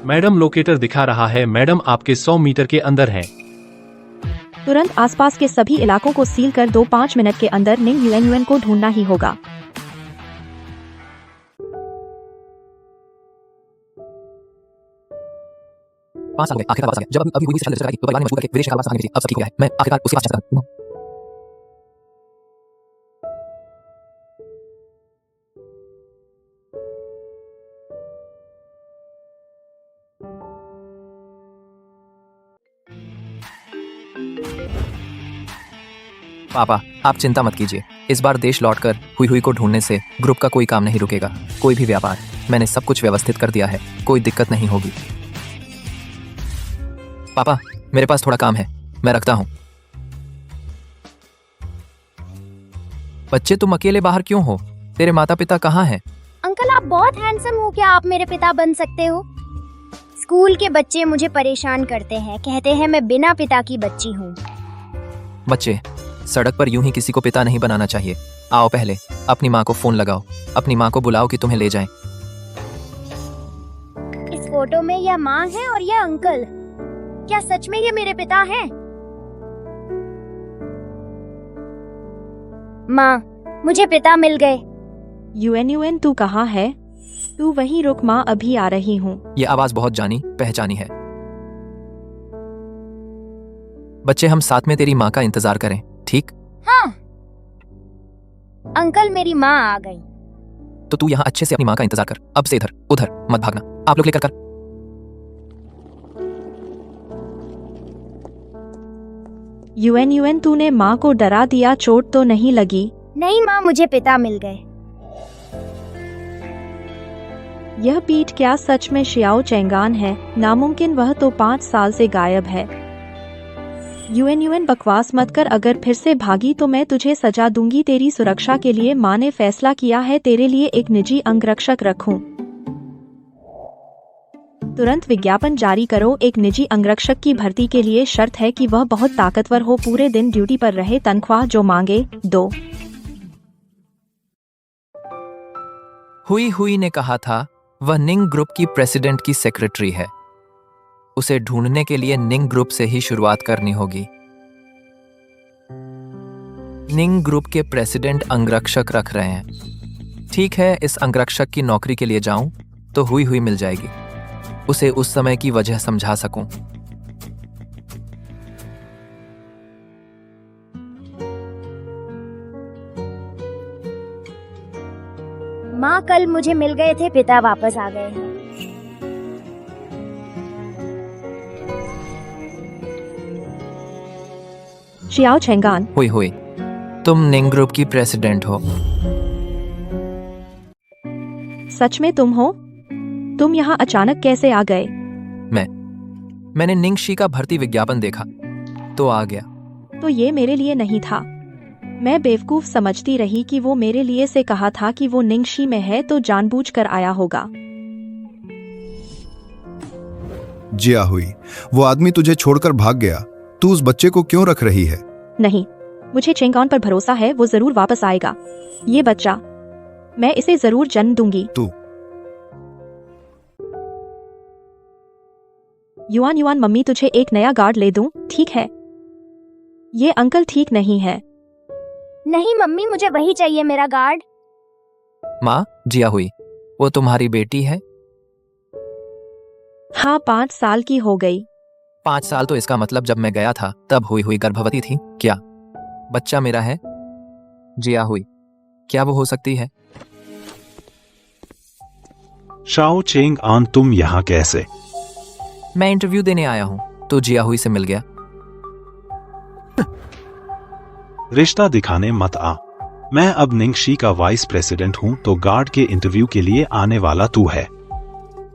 Madam locator दिखा रहा है। मैडम आपके 100 मीटर के अंदर है। तुरंत आसपास के सभी इलाकों को सील कर दो। 5 मिनट के अंदर निंग यूएन को ढूंढना ही होगा। पाँच साल हो गए, आखिरकार वापस आ गया। जब अभी हुई थी तो परिवार ने मजबूर करके विदेश निकाल वापस आने की थी। अब सब ठीक हो गया है। मैं आखिरकार उसके पास जा सकता हूँ। पापा, आप चिंता मत कीजिए। इस बार देश लौटकर हुई को ढूंढने से ग्रुप का कोई काम नहीं रुकेगा। कोई भी व्यापार, मैंने सब कुछ व्यवस्थित कर दिया है। कोई दिक्कत नहीं होगी। पापा, मेरे पास थोड़ा काम है, मैं रखता हूँ। बच्चे, तुम अकेले बाहर क्यों हो? तेरे माता पिता कहाँ हैं? अंकल, आप बहुत हैंडसम हो, क्या आप मेरे पिता बन सकते हो? स्कूल के बच्चे मुझे परेशान करते हैं, कहते हैं मैं बिना पिता की बच्ची हूँ। बच्चे, सड़क पर यूं ही किसी को पिता नहीं बनाना चाहिए। आओ पहले अपनी माँ को फोन लगाओ, अपनी माँ को बुलाओ कि तुम्हें ले जाएं। इस फोटो में यह माँ है और यह अंकल। क्या सच में ये मेरे पिता हैं? माँ, मुझे पिता मिल गए। यूएन तू कहाँ है? तू वहीं रुक, माँ अभी आ रही हूँ। ये आवाज बहुत जानी पहचानी है। बच्चे, हम साथ में तेरी माँ का इंतजार करें, ठीक? हाँ अंकल, मेरी माँ आ गई। तो तू यहाँ अच्छे से अपनी माँ का इंतजार कर। अब से इधर उधर मत भागना। आप लोग लेकर कर। यूएन तूने माँ को डरा दिया, चोट तो नहीं लगी? नहीं माँ, मुझे पिता मिल गए। यह पीठ क्या सच में शियाओ चेंगान है? नामुमकिन, वह तो 5 साल से गायब है। यूएन बकवास मत कर। अगर फिर से भागी तो मैं तुझे सजा दूंगी। तेरी सुरक्षा के लिए माँ ने फैसला किया है तेरे लिए एक निजी अंगरक्षक रखूं। तुरंत विज्ञापन जारी करो। एक निजी अंगरक्षक की भर्ती के लिए शर्त है कि वह बहुत ताकतवर हो, पूरे दिन ड्यूटी पर रहे, तनख्वाह जो मांगे दो। हुई ने कहा था वह निंग ग्रुप की प्रेसिडेंट की सेक्रेटरी है। उसे ढूंढने के लिए निंग ग्रुप से ही शुरुआत करनी होगी। निंग ग्रुप के प्रेसिडेंट अंगरक्षक रख रहे हैं। ठीक है, इस अंगरक्षक की नौकरी के लिए जाऊं तो हुई मिल जाएगी। उसे उस समय की वजह समझा सकूं। माँ, कल मुझे मिल गए थे, पिता वापस आ गए हैं। शियाओ चेंगान, हुई तुम निंग ग्रुप की प्रेसिडेंट हो। सच में तुम हो? तुम यहाँ अचानक कैसे आ गए? मैंने निंगशी का भर्ती विज्ञापन देखा तो आ गया। तो ये मेरे लिए नहीं था। मैं बेवकूफ समझती रही कि वो मेरे लिए से कहा था कि वो निंगशी में है, तो जानबूझकर आया होगा। जिया हुई, वो आदमी तुझे छोड़कर भाग गया। तू उस बच्चे को क्यों रख रही है? नहीं, मुझे चेंगान पर भरोसा है, वो जरूर वापस आएगा। ये बच्चा, मैं इसे जरूर जन्म दूंगी। तू युआन, मम्मी तुझे एक नया गार्ड ले दूं, ठीक है? ये अंकल ठीक नहीं है। नहीं मम्मी, मुझे वही चाहिए, मेरा गार्ड। माँ, जिया हुई, वो तुम्हारी बेटी है? हाँ, 5 साल की हो गई। 5 साल तो इसका मतलब जब मैं गया था तब हुई गर्भवती थी क्या? बच्चा मेरा है? जिया हुई, क्या वो हो सकती है? शाओ चेंग आन, तुम यहाँ कैसे? मैं इंटरव्यू देने आया हूँ तो जिया हुई से मिल गया। रिश्ता दिखाने मत आ। मैं अब निंगशी का वाइस प्रेसिडेंट हूँ, तो गार्ड के इंटरव्यू के लिए आने वाला तू है।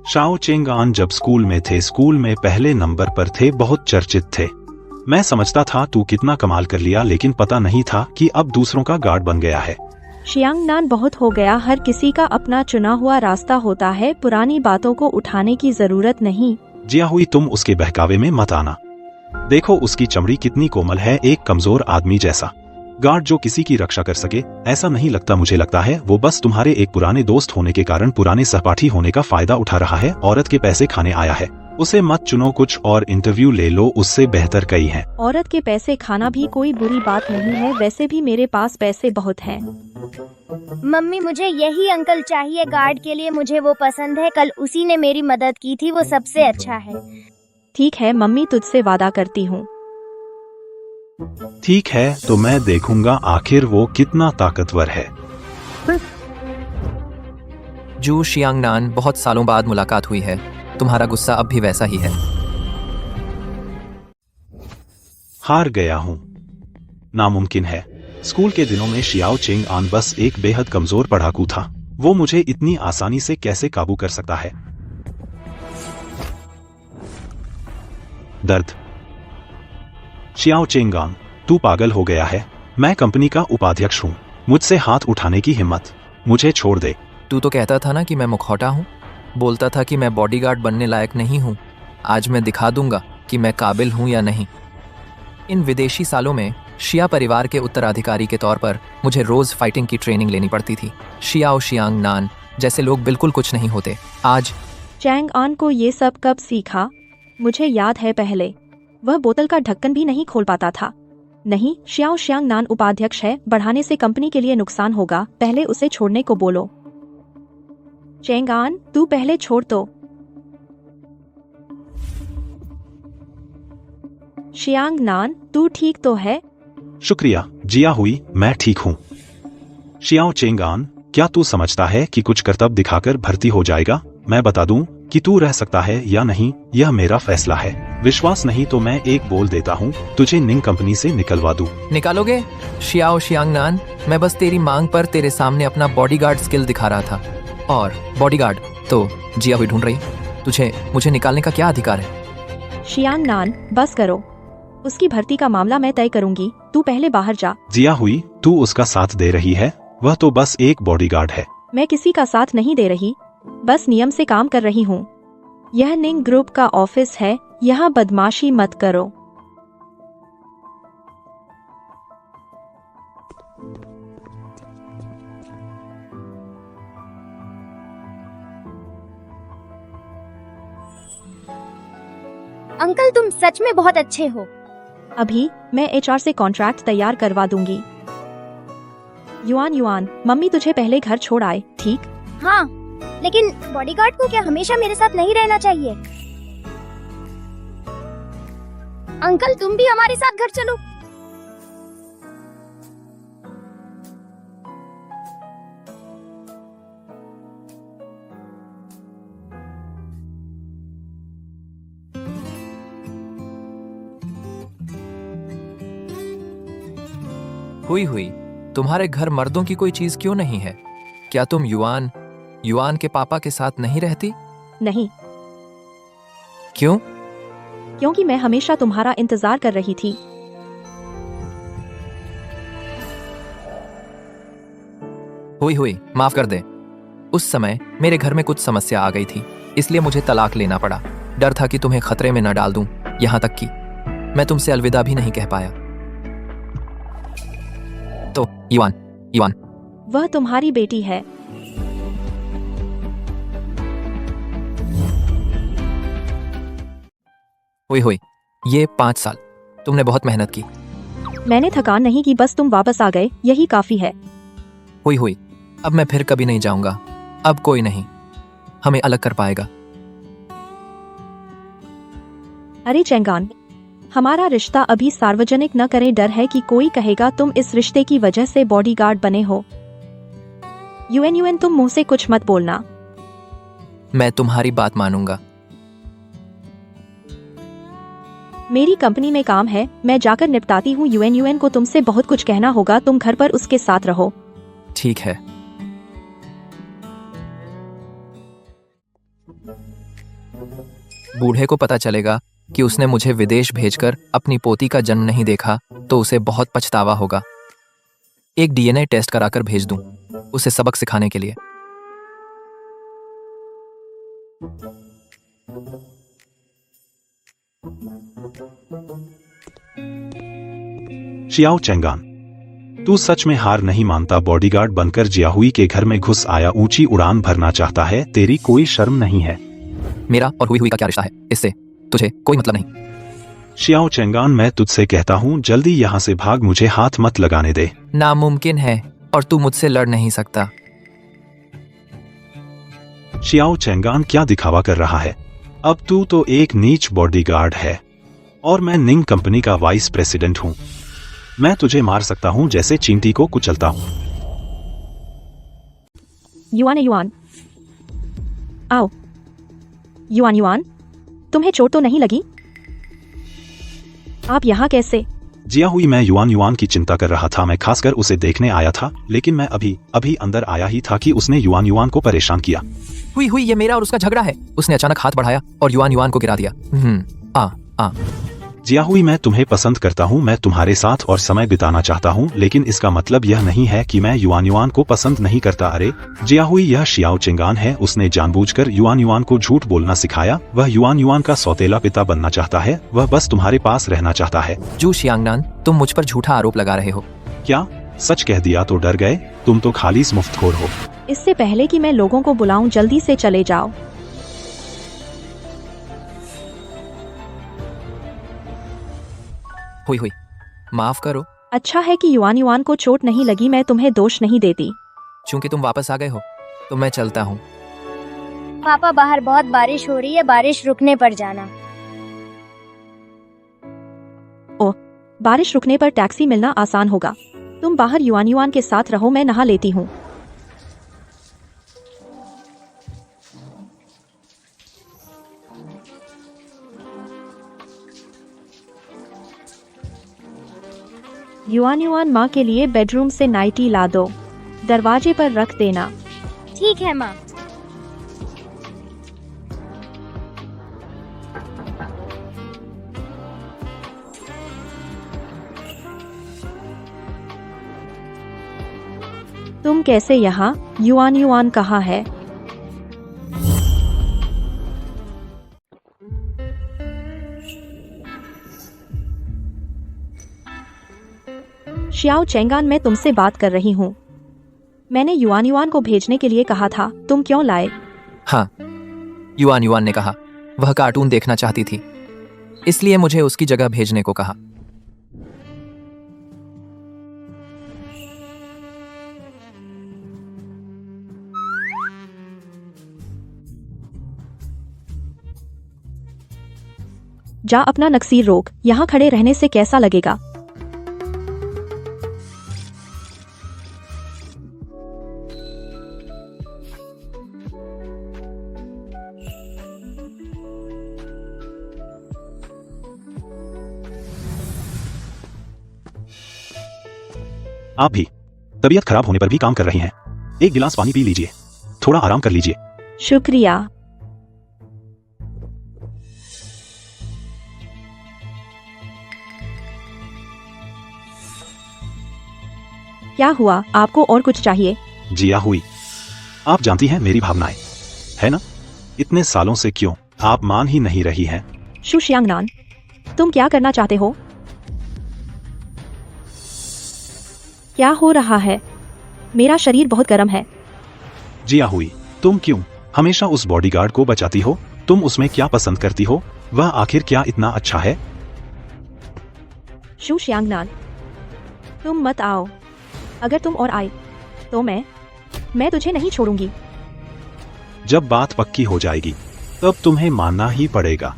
शाओ चेंगान जब स्कूल में थे, स्कूल में पहले नंबर पर थे, बहुत चर्चित थे। मैं समझता था तू कितना कमाल कर लिया, लेकिन पता नहीं था कि अब दूसरों का गार्ड बन गया है। शियांगनान, बहुत हो गया। हर किसी का अपना चुना हुआ रास्ता होता है, पुरानी बातों को उठाने की जरूरत नहीं। जिया हुई, तुम उसके बहकावे में मत आना। देखो उसकी चमड़ी कितनी कोमल है, एक कमजोर आदमी जैसा। गार्ड जो किसी की रक्षा कर सके, ऐसा नहीं लगता। मुझे लगता है वो बस तुम्हारे एक पुराने दोस्त होने के कारण, पुराने सहपाठी होने का फायदा उठा रहा है। औरत के पैसे खाने आया है। उसे मत चुनो, कुछ और इंटरव्यू ले लो, उससे बेहतर कई हैं। औरत के पैसे खाना भी कोई बुरी बात नहीं है, वैसे भी मेरे पास पैसे बहुत हैं। मम्मी मुझे यही अंकल चाहिए गार्ड के लिए, मुझे वो पसंद है। कल उसी ने मेरी मदद की थी, वो सबसे अच्छा है। ठीक है मम्मी, तुझसे वादा करती हूँ। ठीक है, तो मैं देखूंगा आखिर वो कितना ताकतवर है। जू शियांगनान, बहुत सालों बाद मुलाकात हुई है। तुम्हारा गुस्सा अब भी वैसा ही है। हार गया हूँ। नामुमकिन है। स्कूल के दिनों में शियाओ चेंग आन बस एक बेहद कमजोर पढ़ाकू था। वो मुझे इतनी आसानी से कैसे काबू कर सकता है? दर्द। शियाओ चेंगांग, तू पागल हो गया है। मैं कंपनी का उपाध्यक्ष हूँ। मुझसे हाथ उठाने की हिम्मत? मुझे छोड़ दे। तू तो कहता था ना कि मैं मुखौटा हूँ, बोलता था कि मैं बॉडीगार्ड बनने लायक नहीं हूँ। आज मैं दिखा दूंगा कि मैं काबिल हूँ या नहीं। इन विदेशी सालों में शिया परिवार के उत्तराधिकारी के तौर पर मुझे रोज फाइटिंग की ट्रेनिंग लेनी पड़ती थी। शियाओ शियांगनान जैसे लोग बिल्कुल कुछ नहीं होते। आज चैंग आन को ये सब कब सीखा? मुझे याद है पहले वह बोतल का ढक्कन भी नहीं खोल पाता था। नहीं, शियाओ शियांगनान उपाध्यक्ष है, बढ़ाने से कंपनी के लिए नुकसान होगा। पहले उसे छोड़ने को बोलो। चैंग आन, तू पहले छोड़ तो। शियांगनान, तू ठीक तो है? शुक्रिया जिया हुई, मैं ठीक हूँ। शियाओ चेंगान, क्या तू समझता है कि कुछ करतब दिखाकर भर्ती हो जाएगा? मैं बता दूं कि तू रह सकता है या नहीं, यह मेरा फैसला है। विश्वास नहीं तो मैं एक बोल देता हूँ, तुझे निंग कंपनी से निकलवा दूं। निकालोगे? शियाओ शियांगनान, मैं बस तेरी मांग पर तेरे सामने अपना बॉडीगार्ड स्किल दिखा रहा था। और बॉडीगार्ड तो जिया हुई ढूंढ रही। तुझे मुझे निकालने का क्या अधिकार है? शियांगनान, बस करो। उसकी भर्ती का मामला मैं तय करूंगी, तू पहले बाहर जा। जिया हुई, तू उसका साथ दे रही है? वह तो बस एक बॉडीगार्ड है। मैं किसी का साथ नहीं दे रही, बस नियम से काम कर रही हूँ। यह निंग ग्रुप का ऑफिस है, यहाँ बदमाशी मत करो। अंकल तुम सच में बहुत अच्छे हो। अभी मैं एचआर से कॉन्ट्रैक्ट तैयार करवा दूंगी। युआन युआन, मम्मी तुझे पहले घर छोड़ आए, ठीक? हाँ, लेकिन बॉडीगार्ड को क्या हमेशा मेरे साथ नहीं रहना चाहिए? अंकल तुम भी हमारे साथ घर चलो। हुई तुम्हारे घर मर्दों की कोई चीज क्यों नहीं है? क्या तुम युआन के पापा के साथ नहीं रहती? नहीं, क्यों? क्योंकि मैं हमेशा तुम्हारा इंतजार कर रही थी। हुई माफ कर दे। उस समय मेरे घर में कुछ समस्या आ गई थी, इसलिए मुझे तलाक लेना पड़ा। डर था कि तुम्हें खतरे में न डाल दूं, यहाँ तक कि मैं तुमसे अलविदा भी नहीं कह पाया। तो युआन वह तुम्हारी बेटी है। हुई ये 5 साल तुमने बहुत मेहनत की। मैंने थकान नहीं की, बस तुम वापस आ गए, यही काफी है। हुई अब मैं फिर कभी नहीं जाऊंगा। अब कोई नहीं हमें अलग कर पाएगा। अरे चेंगान, हमारा रिश्ता अभी सार्वजनिक न करें, डर है कि कोई कहेगा तुम इस रिश्ते की वजह से बॉडीगार्ड बने हो। यूएन तुम मुंह से कुछ मत बोलना। मैं तुम्हारी बात मानूंगा। मेरी कंपनी में काम है, मैं जाकर निपटाती हूँ। यूएन को तुमसे बहुत कुछ कहना होगा, तुम घर पर उसके साथ रहो। ठीक है। बूढ़े को पता चलेगा कि उसने मुझे विदेश भेजकर अपनी पोती का जन्म नहीं देखा तो उसे बहुत पछतावा होगा। एक डीएनए टेस्ट कराकर भेज दूं, उसे सबक सिखाने के लिए। शियाओ चेंगान, तू सच में हार नहीं मानता, बॉडीगार्ड बनकर जियाहुई के घर में घुस आया, ऊंची उड़ान भरना चाहता है, तेरी कोई शर्म नहीं है। मेरा और हुई हुई का क्या रिश्ता है, इससे तुझे कोई मतलब नहीं। शियाओ चेंगान, मैं तुझसे कहता हूँ जल्दी यहाँ से भाग, मुझे हाथ मत लगाने दे। नामुमकिन है और तू मुझसे लड़ नहीं सकता। शियाओ चेंगान क्या दिखावा कर रहा है, अब तू तो एक नीच बॉडीगार्ड है और मैं निंग कंपनी का वाइस प्रेसिडेंट हूँ। मैं तुझे मार सकता हूँ जैसे चींटी को कुचलता हूँ। युआन है युआन, आओ। युआन युआन, तुम्हें चोट तो नहीं लगी? आप यहाँ कैसे? जियाहुई, मैं युआन युआन की चिंता कर रहा था, मैं खासकर उसे देखने आया था, लेकिन मैं अभी अंदर आया ही था कि उसने युआन युआन को परेशान किया। हुई हुई, ये मेरा और उसका झगड़ा है। उसने अचानक हाथ बढ़ाया और युआन युआन को गिरा दिया। आ जियाहुई, मैं तुम्हें पसंद करता हूँ, मैं तुम्हारे साथ और समय बिताना चाहता हूँ, लेकिन इसका मतलब यह नहीं है कि मैं युआन युआन को पसंद नहीं करता। अरे जियाहुई, यह शियाओ चेंगान है, उसने जानबूझकर युआन युआन को झूठ बोलना सिखाया। वह युआन युआन का सौतेला पिता बनना चाहता है, वह बस तुम्हारे पास रहना चाहता है। जू शियांगनान, तुम मुझ पर झूठा आरोप लगा रहे हो। क्या सच कह दिया तो डर गए? तुम तो खाली मुफ्तखोर हो। इससे पहले कि मैं लोगों को बुलाऊं, जल्दी से चले जाओ। हुई हुई, माफ करो। अच्छा है कि युआन युआन को चोट नहीं लगी, मैं तुम्हें दोष नहीं देती। चूंकि तुम वापस आ गए हो तो मैं चलता हूँ। पापा, बाहर बहुत बारिश हो रही है, बारिश रुकने पर जाना। बारिश रुकने पर टैक्सी मिलना आसान होगा। तुम बाहर युआन युआन के साथ रहो, मैं नहा लेती हूँ। युआन युआन, माँ के लिए बेडरूम से नाइटी ला दो, दरवाजे पर रख देना। ठीक है माँ। तुम कैसे यहाँ? युआन युआन कहाँ है? शियाओ चेंगान, मैं तुमसे बात कर रही हूँ। मैंने युआन युआन को भेजने के लिए कहा था, तुम क्यों लाए? हाँ, युआन युआन ने कहा वह कार्टून देखना चाहती थी, इसलिए मुझे उसकी जगह भेजने को कहा। जा अपना नक्सीर रोक, यहाँ खड़े रहने से कैसा लगेगा? आप भी तबीयत खराब होने पर भी काम कर रही हैं। एक गिलास पानी पी लीजिए, थोड़ा आराम कर लीजिए। शुक्रिया। क्या हुआ, आपको और कुछ चाहिए? जियाहुई, आप जानती हैं मेरी भावनाएं, है ना? इतने सालों से क्यों आप मान ही नहीं रही हैं? शु शियांगनान, तुम क्या करना चाहते हो? क्या हो रहा है? मेरा शरीर बहुत गर्म है। जियाहुई, तुम क्यों हमेशा उस बॉडीगार्ड को बचाती हो? तुम उसमें क्या पसंद करती हो? वह आखिर क्या इतना अच्छा है? शु शियांगनान, तुम मत आओ। अगर तुम और आए तो मैं तुझे नहीं छोड़ूंगी। जब बात पक्की हो जाएगी तब तुम्हें मानना ही पड़ेगा।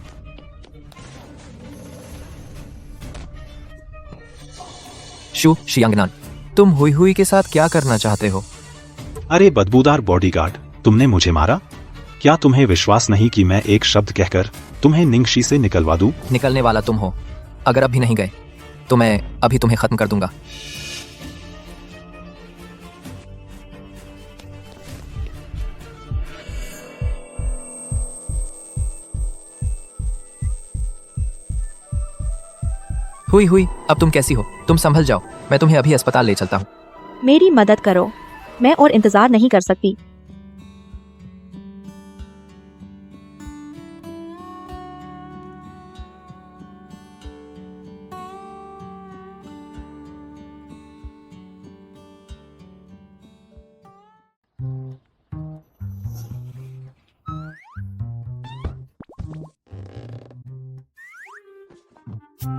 शु शियांगनान, तुम हुई हुई के साथ क्या करना चाहते हो? अरे बदबूदार बॉडीगार्ड, तुमने मुझे मारा? क्या तुम्हें विश्वास नहीं कि मैं एक शब्द कहकर तुम्हें निंगशी से निकलवा दूं? निकलने वाला तुम हो। अगर अभी नहीं गए तो मैं अभी तुम्हें खत्म कर दूंगा। हुई हुई, अब तुम कैसी हो? तुम संभल जाओ, मैं तुम्हें अभी अस्पताल ले चलता हूँ। मेरी मदद करो, मैं और इंतजार नहीं कर सकती। हेलो,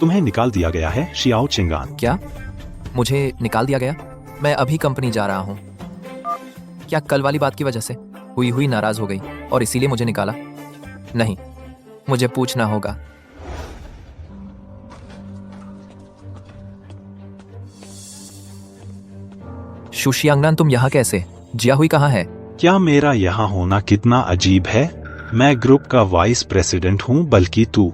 तुम्हें निकाल दिया गया है शियाओ चेंगान। क्या मुझे निकाल दिया गया? मैं अभी कंपनी जा रहा हूँ। क्या कल वाली बात की वजह से हुई नाराज हो गई और इसीलिए मुझे निकाला? नहीं, मुझे पूछना होगा। शुशियांगनान, तुम यहाँ कैसे? जिया हुई कहाँ है? क्या मेरा यहाँ होना कितना अजीब है? मैं ग्रुप का वाइस प्रेसिडेंट हूँ, बल्कि तू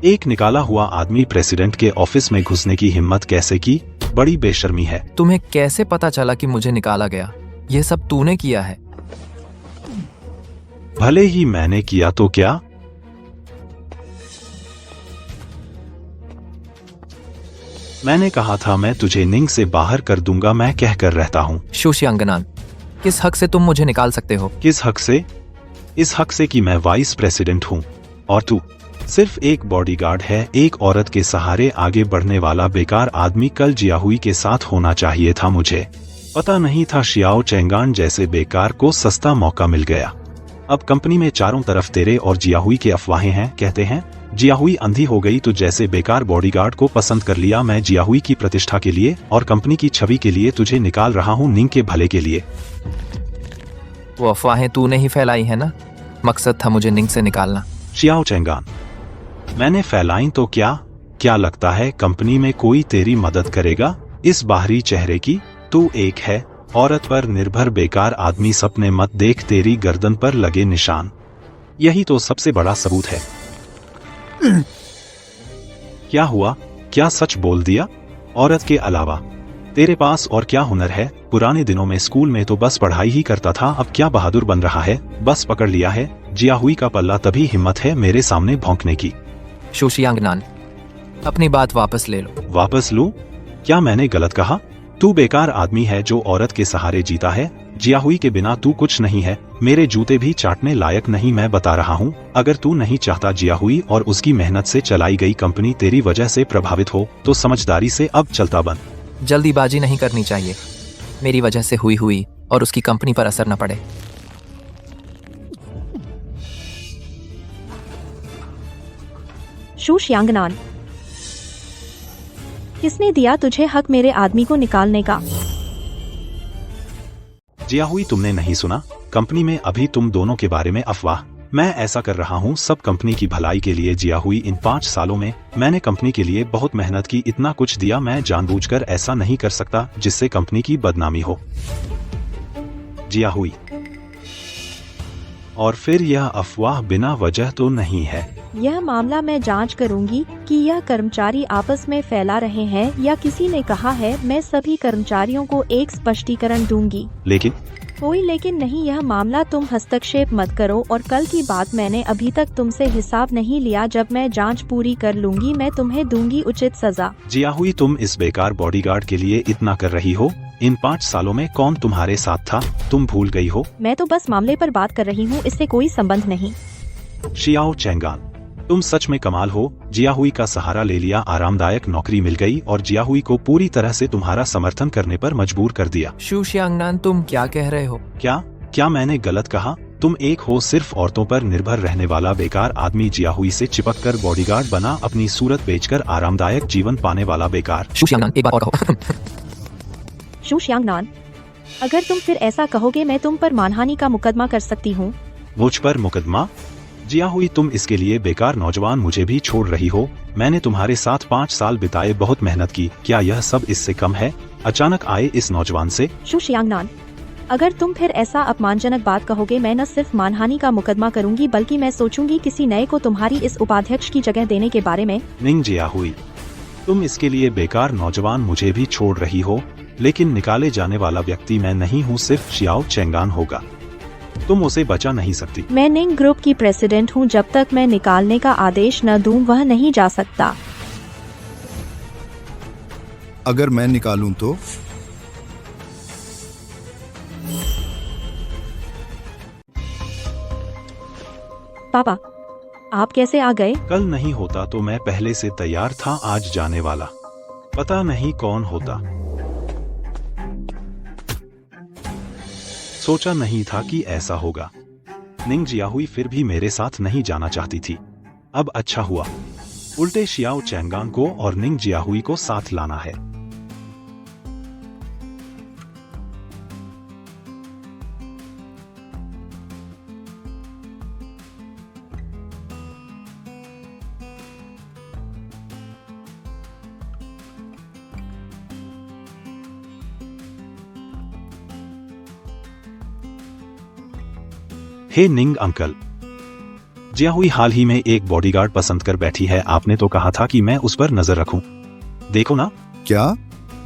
एक निकाला हुआ आदमी प्रेसिडेंट के ऑफिस में घुसने की हिम्मत कैसे की? बड़ी बेशर्मी है। तुम्हें कैसे पता चला कि मुझे निकाला गया? ये सब तूने किया है। भले ही मैंने किया तो क्या? मैंने कहा था मैं तुझे निंग से बाहर कर दूंगा, मैं कहकर रहता हूँ। शुशियांगनान, किस हक से तुम मुझे निकाल सकते हो? किस हक से? इस हक से कि मैं वाइस प्रेसिडेंट हूँ और तू सिर्फ एक बॉडीगार्ड है, एक औरत के सहारे आगे बढ़ने वाला बेकार आदमी। कल जिया हुई के साथ होना चाहिए था। मुझे पता नहीं था शियाओ चेंगान जैसे बेकार को सस्ता मौका मिल गया। अब कंपनी में चारों तरफ तेरे और जिया हुई के अफवाहें हैं। कहते हैं जिया हुई अंधी हो गई तो जैसे बेकार बॉडीगार्ड को पसंद कर लिया। मैं जिया हुई की प्रतिष्ठा के लिए और कंपनी की छवि के लिए तुझे निकाल रहा हूँ, निंग के भले के लिए। वो अफवाहें तूने ही फैलाई है ना? मकसद था मुझे निंग से निकालना। शियाओ चेंगान, मैंने फैलाई तो क्या लगता है कंपनी में कोई तेरी मदद करेगा? इस बाहरी चेहरे की तू एक है, औरत पर निर्भर बेकार आदमी। सपने मत देख, तेरी गर्दन पर लगे निशान यही तो सबसे बड़ा सबूत है। क्या हुआ? क्या सच बोल दिया? औरत के अलावा तेरे पास और क्या हुनर है? पुराने दिनों में स्कूल में तो बस पढ़ाई ही करता था, अब क्या बहादुर बन रहा है? बस पकड़ लिया है जिया हुई का पल्ला, तभी हिम्मत है मेरे सामने भौंकने की। शुशियांगनान, अपनी बात वापस ले लो। वापस लूं? क्या मैंने गलत कहा? तू बेकार आदमी है जो औरत के सहारे जीता है। जिया हुई के बिना तू कुछ नहीं है, मेरे जूते भी चाटने लायक नहीं। मैं बता रहा हूँ, अगर तू नहीं चाहता जिया हुई और उसकी मेहनत से चलाई गई कंपनी तेरी वजह से प्रभावित हो तो समझदारी से अब चलता बन। जल्दीबाजी नहीं करनी चाहिए। मेरी वजह से हुई और उसकी कंपनी पर असर न पड़े। शुशियांगनान, किसने दिया तुझे हक मेरे आदमी को निकालने का? जिया हुई, तुमने नहीं सुना? कंपनी में अभी तुम दोनों के बारे में अफवाह। मैं ऐसा कर रहा हूँ सब कंपनी की भलाई के लिए। जिया हुई, इन 5 सालों में मैंने कंपनी के लिए बहुत मेहनत की, इतना कुछ दिया। मैं जानबूझकर ऐसा नहीं कर सकता जिससे कंपनी की बदनामी हो। जिया हुई, और फिर यह अफवाह बिना वजह तो नहीं है। यह मामला मैं जांच करूंगी कि यह कर्मचारी आपस में फैला रहे हैं या किसी ने कहा है। मैं सभी कर्मचारियों को एक स्पष्टीकरण दूंगी। लेकिन कोई लेकिन नहीं, यह मामला तुम हस्तक्षेप मत करो। और कल की बात, मैंने अभी तक तुमसे हिसाब नहीं लिया। जब मैं जांच पूरी कर लूंगी मैं तुम्हें दूंगी उचित सजा। जिया हुई, तुम इस बेकार बॉडीगार्ड के लिए इतना कर रही हो। इन 5 सालों में कौन तुम्हारे साथ था? तुम भूल गई हो? मैं तो बस मामले पर बात कर रही हूँ, इससे कोई संबंध नहीं। शियाओ चेंगान, तुम सच में कमाल हो। जिया हुई का सहारा ले लिया, आरामदायक नौकरी मिल गई और जिया हुई को पूरी तरह से तुम्हारा समर्थन करने पर मजबूर कर दिया। शुशियांगनान, तुम क्या कह रहे हो? क्या मैंने गलत कहा? तुम एक हो सिर्फ औरतों पर निर्भर रहने वाला बेकार आदमी। जिया हुई से चिपककर बॉडीगार्ड बना, अपनी सूरत बेचकर आरामदायक जीवन पाने वाला बेकार। शुशियांगनान, एक बात और कहो। शुशियांगनान, अगर तुम फिर ऐसा कहोगे मैं तुम पर मानहानि का मुकदमा कर सकती हूँ। मुझ पर मुकदमा? जिया हुई, तुम इसके लिए बेकार नौजवान मुझे भी छोड़ रही हो। मैंने तुम्हारे साथ 5 साल बिताए, बहुत मेहनत की। क्या यह सब इससे कम है अचानक आए इस नौजवान से? शुशियांगनान, अगर तुम फिर ऐसा अपमानजनक बात कहोगे मैं न सिर्फ मानहानि का मुकदमा करूंगी बल्कि मैं सोचूंगी किसी नए को तुम्हारी इस उपाध्यक्ष की जगह देने के बारे में। निंग जिया हुई, तुम इसके लिए बेकार नौजवान मुझे भी छोड़ रही हो, लेकिन निकाले जाने वाला व्यक्ति मैं नहीं हूँ, सिर्फ शियाओ चेंगान होगा। तुम उसे बचा नहीं सकती। मैं निंग ग्रुप की प्रेसिडेंट हूँ, जब तक मैं निकालने का आदेश न दूं वह नहीं जा सकता। अगर मैं निकालूं तो? पापा, आप कैसे आ गए? कल नहीं होता तो मैं पहले से तैयार था, आज जाने वाला पता नहीं कौन होता। सोचा नहीं था कि ऐसा होगा। निंग जियाहुई फिर भी मेरे साथ नहीं जाना चाहती थी। अब अच्छा हुआ, उल्टे शियाओ चैंगांग को और निंग जियाहुई को साथ लाना है। हे निंग अंकल, जियाहुई हाल ही में एक बॉडीगार्ड पसंद कर बैठी है। आपने तो कहा था कि मैं उस पर नजर रखूं। देखो ना। क्या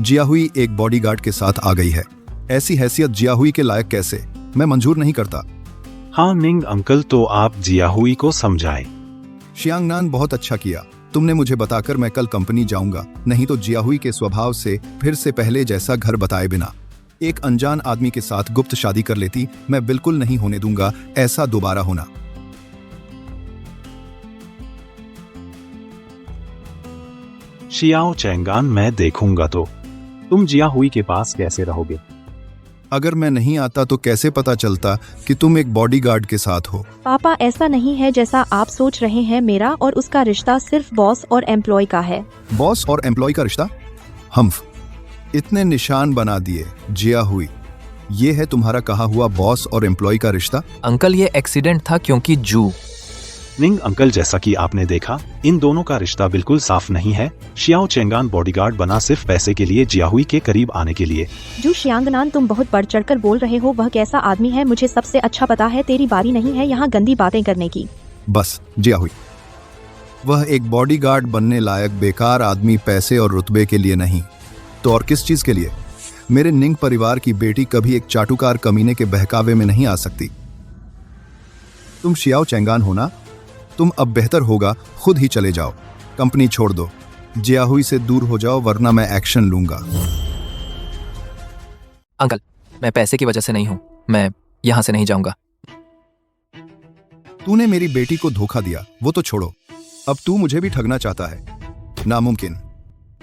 जियाहुई एक बॉडीगार्ड के साथ आ गई है? ऐसी हैसियत जियाहुई के लायक कैसे? मैं मंजूर नहीं करता। हाँ निंग अंकल, तो आप जियाहुई को समझाएं। शियांगनान, बहुत अच्छा किया तुमने मुझे बताकर। मैं कल कंपनी जाऊंगा, नहीं तो जियाहुई के स्वभाव से फिर से पहले जैसा घर बताए बिना एक अनजान आदमी के साथ गुप्त शादी कर लेती। मैं बिल्कुल नहीं होने दूंगा ऐसा दोबारा होना। शियाओ चैंगान, मैं देखूंगा तो तुम जियाहुई के पास कैसे रहोगे? अगर मैं नहीं आता तो कैसे पता चलता कि तुम एक बॉडीगार्ड के साथ हो? पापा, ऐसा नहीं है जैसा आप सोच रहे हैं। मेरा और उसका रिश्ता सिर्फ बॉस और एम्प्लॉय का है। बॉस और एम्प्लॉय का रिश्ता? हम्फ, इतने निशान बना दिए जियाहुई। ये है तुम्हारा कहा हुआ बॉस और एम्प्लॉय का रिश्ता? अंकल, ये एक्सीडेंट था क्योंकि जू। निंग अंकल, जैसा कि आपने देखा, इन दोनों का रिश्ता बिल्कुल साफ नहीं है। शियाओ चैंगान बॉडीगार्ड बना सिर्फ पैसे के लिए, जियाहुई के करीब आने के लिए। जू शियांगनान, तुम बहुत बढ़ चढ़कर बोल रहे हो। वह कैसा आदमी है मुझे सबसे अच्छा पता है। तेरी बारी नहीं है यहाँ गंदी बातें करने की। बस जियाहुई, वह एक बॉडीगार्ड बनने लायक बेकार आदमी पैसे और रुतबे के लिए नहीं तो और किस चीज के लिए? मेरे निंग परिवार की बेटी कभी एक चाटुकार कमीने के बहकावे में नहीं आ सकती। तुम शियाओ चैंगान हो ना? तुम अब बेहतर होगा खुद ही चले जाओ, कंपनी छोड़ दो, जियाहुई से दूर हो जाओ, वरना मैं एक्शन लूंगा। अंकल, मैं पैसे की वजह से नहीं हूँ, मैं यहाँ से नहीं जाऊंगा। तूने मेरी बेटी को धोखा दिया, वो तो छोड़ो, अब तू मुझे भी ठगना चाहता है। नामुमकिन।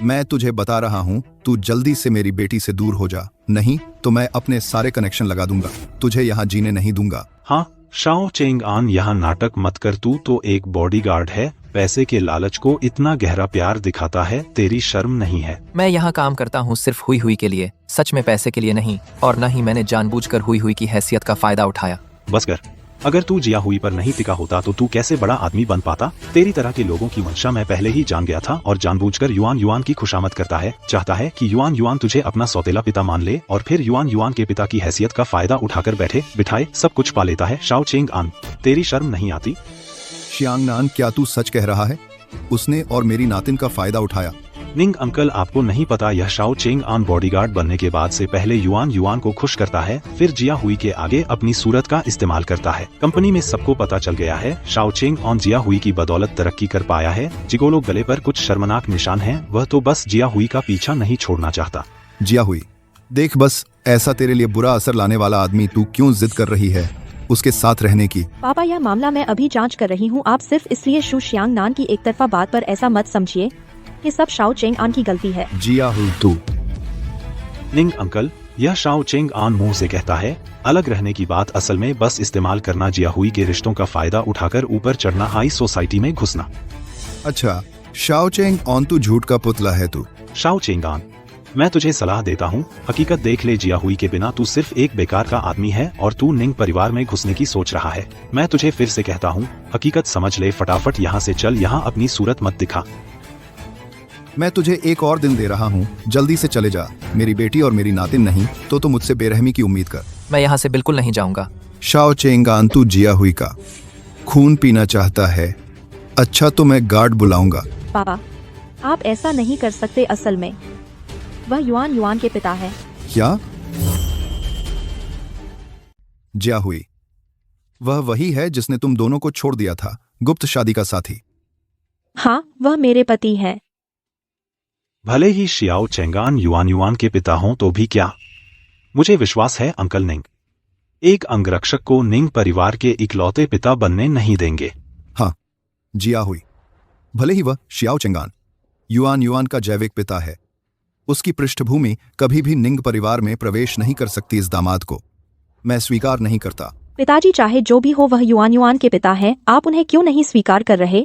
मैं तुझे बता रहा हूं, तू जल्दी से मेरी बेटी से दूर हो जा, नहीं तो मैं अपने सारे कनेक्शन लगा दूंगा। तुझे यहाँ जीने नहीं दूंगा। हाँ शाओ चेंगआन, यहाँ नाटक मत कर। तू तो एक बॉडीगार्ड है, पैसे के लालच को इतना गहरा प्यार दिखाता है, तेरी शर्म नहीं है? मैं यहाँ काम करता हूँ सिर्फ हुई हुई के लिए, सच में पैसे के लिए नहीं, और न ही मैंने जानबूझकर हुई हुई की हैसियत का फायदा उठाया। बस कर। अगर तू जियाहुई पर नहीं टिका होता तो तू कैसे बड़ा आदमी बन पाता? तेरी तरह के लोगों की मंशा मैं पहले ही जान गया था, और जानबूझकर युआन युआन की खुशामद करता है। चाहता है कि युआन युआन तुझे अपना सौतेला पिता मान ले और फिर युआन युआन के पिता की हैसियत का फायदा उठाकर बैठे बिठाए सब कुछ पा लेता है। शाओ चेंगआन, तेरी शर्म नहीं आती? शियांगनान, क्या तू सच कह रहा है? उसने और मेरी नातिन का फायदा उठाया? निंग अंकल, आपको नहीं पता, यह शाओ चेंगआन बॉडीगार्ड बनने के बाद से पहले युआन युआन को खुश करता है, फिर जियाहुई के आगे अपनी सूरत का इस्तेमाल करता है। कंपनी में सबको पता चल गया है, शाओ चेंगआन जियाहुई की बदौलत तरक्की कर पाया है। जिगोलो गले पर कुछ शर्मनाक निशान हैं, वह तो बस जियाहुई का पीछा नहीं छोड़ना चाहता। जियाहुई, देख, बस ऐसा तेरे लिए बुरा असर लाने वाला आदमी तू क्यों जिद कर रही है उसके साथ रहने की? पापा, यह मामला मैं अभी जांच कर रही हूँ। आप सिर्फ इसलिए शू शियांगनान की एक तरफा बात पर ऐसा मत समझिए। ये सब शाओ चेंगआन की गलती है। जियाहुई, तू। निंग अंकल, यह शाओ चेंगआन मुंह से कहता है, अलग रहने की बात असल में बस इस्तेमाल करना, जियाहुई के रिश्तों का फायदा उठाकर ऊपर चढ़ना, हाई सोसाइटी में घुसना। अच्छा, शाओ चेंगआन, तू झूठ का पुतला है तू। शाओ चेंगआन, मैं तुझे सलाह देता हूँ, हकीकत देख ले। जियाहुई के बिना तू सिर्फ एक बेकार का आदमी है और तू निंग परिवार में घुसने की सोच रहा है। मैं तुझे फिर से कहता हूँ, हकीकत समझ ले, फटाफट यहाँ से चल, यहाँ अपनी सूरत मत दिखा। मैं तुझे एक और दिन दे रहा हूँ, जल्दी से चले जा। मेरी बेटी और मेरी नातिन नहीं तो मुझसे बेरहमी की उम्मीद कर। मैं यहाँ से बिल्कुल नहीं जाऊंगा। शाओ चेंगआन, तू जियाहुई का खून पीना चाहता है? अच्छा, तो मैं गार्ड बुलाऊंगा। पापा, आप ऐसा नहीं कर सकते। असल में वह युआन युआन के पिता है। क्या? जियाहुई, वह वही है जिसने तुम दोनों को छोड़ दिया था, गुप्त शादी का साथी? हाँ, वह मेरे पति है। भले ही शियाओ चेंगान युआन युआन के पिता हों तो भी क्या? मुझे विश्वास है अंकल निंग एक अंगरक्षक को निंग परिवार के इकलौते पिता बनने नहीं देंगे। हाँ, जिया हुई। भले ही वह शियाओ चेंगान युआन युआन का जैविक पिता है, उसकी पृष्ठभूमि कभी भी निंग परिवार में प्रवेश नहीं कर सकती। इस दामाद को मैं स्वीकार नहीं करता। पिताजी चाहे जो भी हो वह युआन युआन के पिता हैं, आप उन्हें क्यों नहीं स्वीकार कर रहे?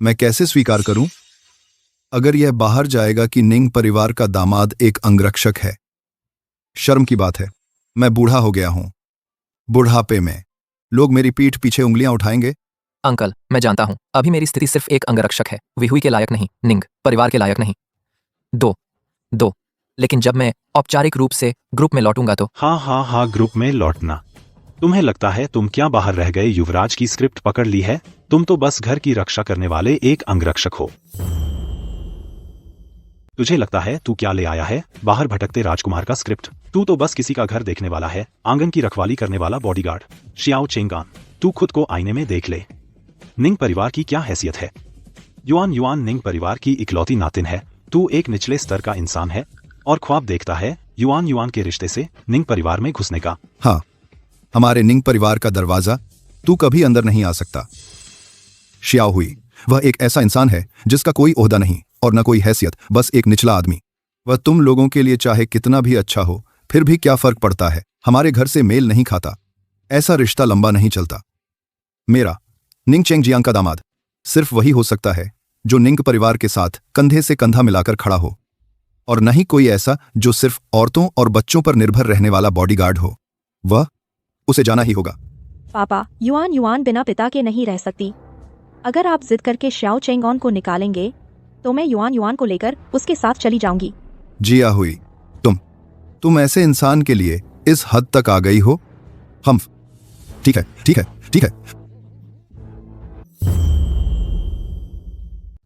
मैं कैसे स्वीकार करूं अगर यह बाहर जाएगा कि निंग परिवार का दामाद एक अंगरक्षक है? शर्म की बात है, मैं बूढ़ा हो गया हूं। बुढ़ापे में लोग मेरी पीठ पीछे उंगलियां उठाएंगे। अंकल, मैं जानता हूँ अभी मेरी स्थिति सिर्फ एक अंगरक्षक है, विहुई के लायक नहीं, निंग परिवार के लायक नहीं। दो लेकिन जब मैं औपचारिक रूप से ग्रुप में लौटूंगा तो। हाँ, ग्रुप में लौटना। तुम्हें लगता है तुम क्या बाहर रह गए युवराज की स्क्रिप्ट पकड़ ली है? तुम तो बस घर की रक्षा करने वाले एक अंगरक्षक हो। तुझे लगता है तू क्या ले आया है? बाहर भटकते राजकुमार का स्क्रिप्ट। तू तो बस किसी का घर देखने वाला है, आंगन की रखवाली करने वाला बॉडीगार्ड। शियाओ चेंगान, तू खुद को आईने में देख ले। निंग परिवार की क्या हैसियत है? युआन युआन निंग परिवार की इकलौती नातिन है। तू एक निचले स्तर का इंसान है और ख्वाब देखता है युआन युआन के रिश्ते से निंग परिवार में घुसने का। हाँ, हमारे निंग परिवार का दरवाजा तू कभी अंदर नहीं आ सकता। शियाओ हुई, वह एक ऐसा इंसान है जिसका कोई ओहदा नहीं और न कोई हैसियत, बस एक निचला आदमी। वह तुम लोगों के लिए चाहे कितना भी अच्छा हो, फिर भी क्या फर्क पड़ता है? हमारे घर से मेल नहीं खाता। ऐसा रिश्ता लंबा नहीं चलता। मेरा निंग चेंगजियांग का दामाद सिर्फ वही हो सकता है जो निंग परिवार के साथ कंधे से कंधा मिलाकर खड़ा हो, और नहीं कोई ऐसा जो सिर्फ औरतों और बच्चों पर निर्भर रहने वाला बॉडीगार्ड हो। वह उसे जाना ही होगा। पापा, युआन युआन बिना पिता के नहीं रह सकती। अगर आप जिद करके शियाओ चेंगॉन को निकालेंगे तो मैं युआन युआन को लेकर उसके साथ चली जाऊंगी। जिया हुई, तुम ऐसे इंसान के लिए इस हद तक आ गई हो? हम ठीक है।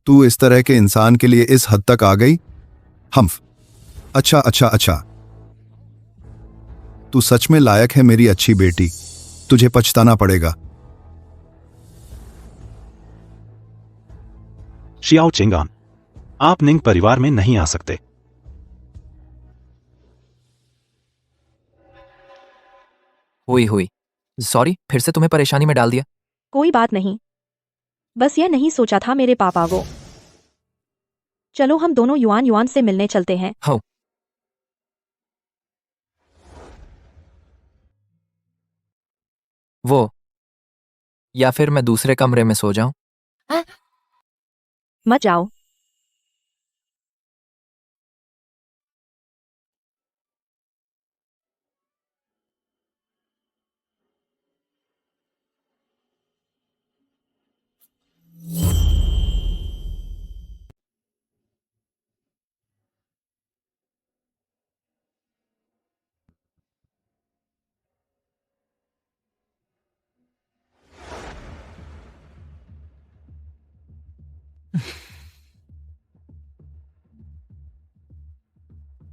तू इस तरह के इंसान के लिए इस हद तक आ गई? हम अच्छा। तू सच में लायक है मेरी अच्छी बेटी। तुझे पछताना पड़ेगा। शियाओ चेंगान, आप निंग परिवार में नहीं आ सकते। हुई सॉरी, फिर से तुम्हें परेशानी में डाल दिया। कोई बात नहीं, बस यह नहीं सोचा था मेरे पापा वो। चलो हम दोनों युआन युआन से मिलने चलते हैं। हाँ, वो, या फिर मैं दूसरे कमरे में सो जाऊं? मत जाओ।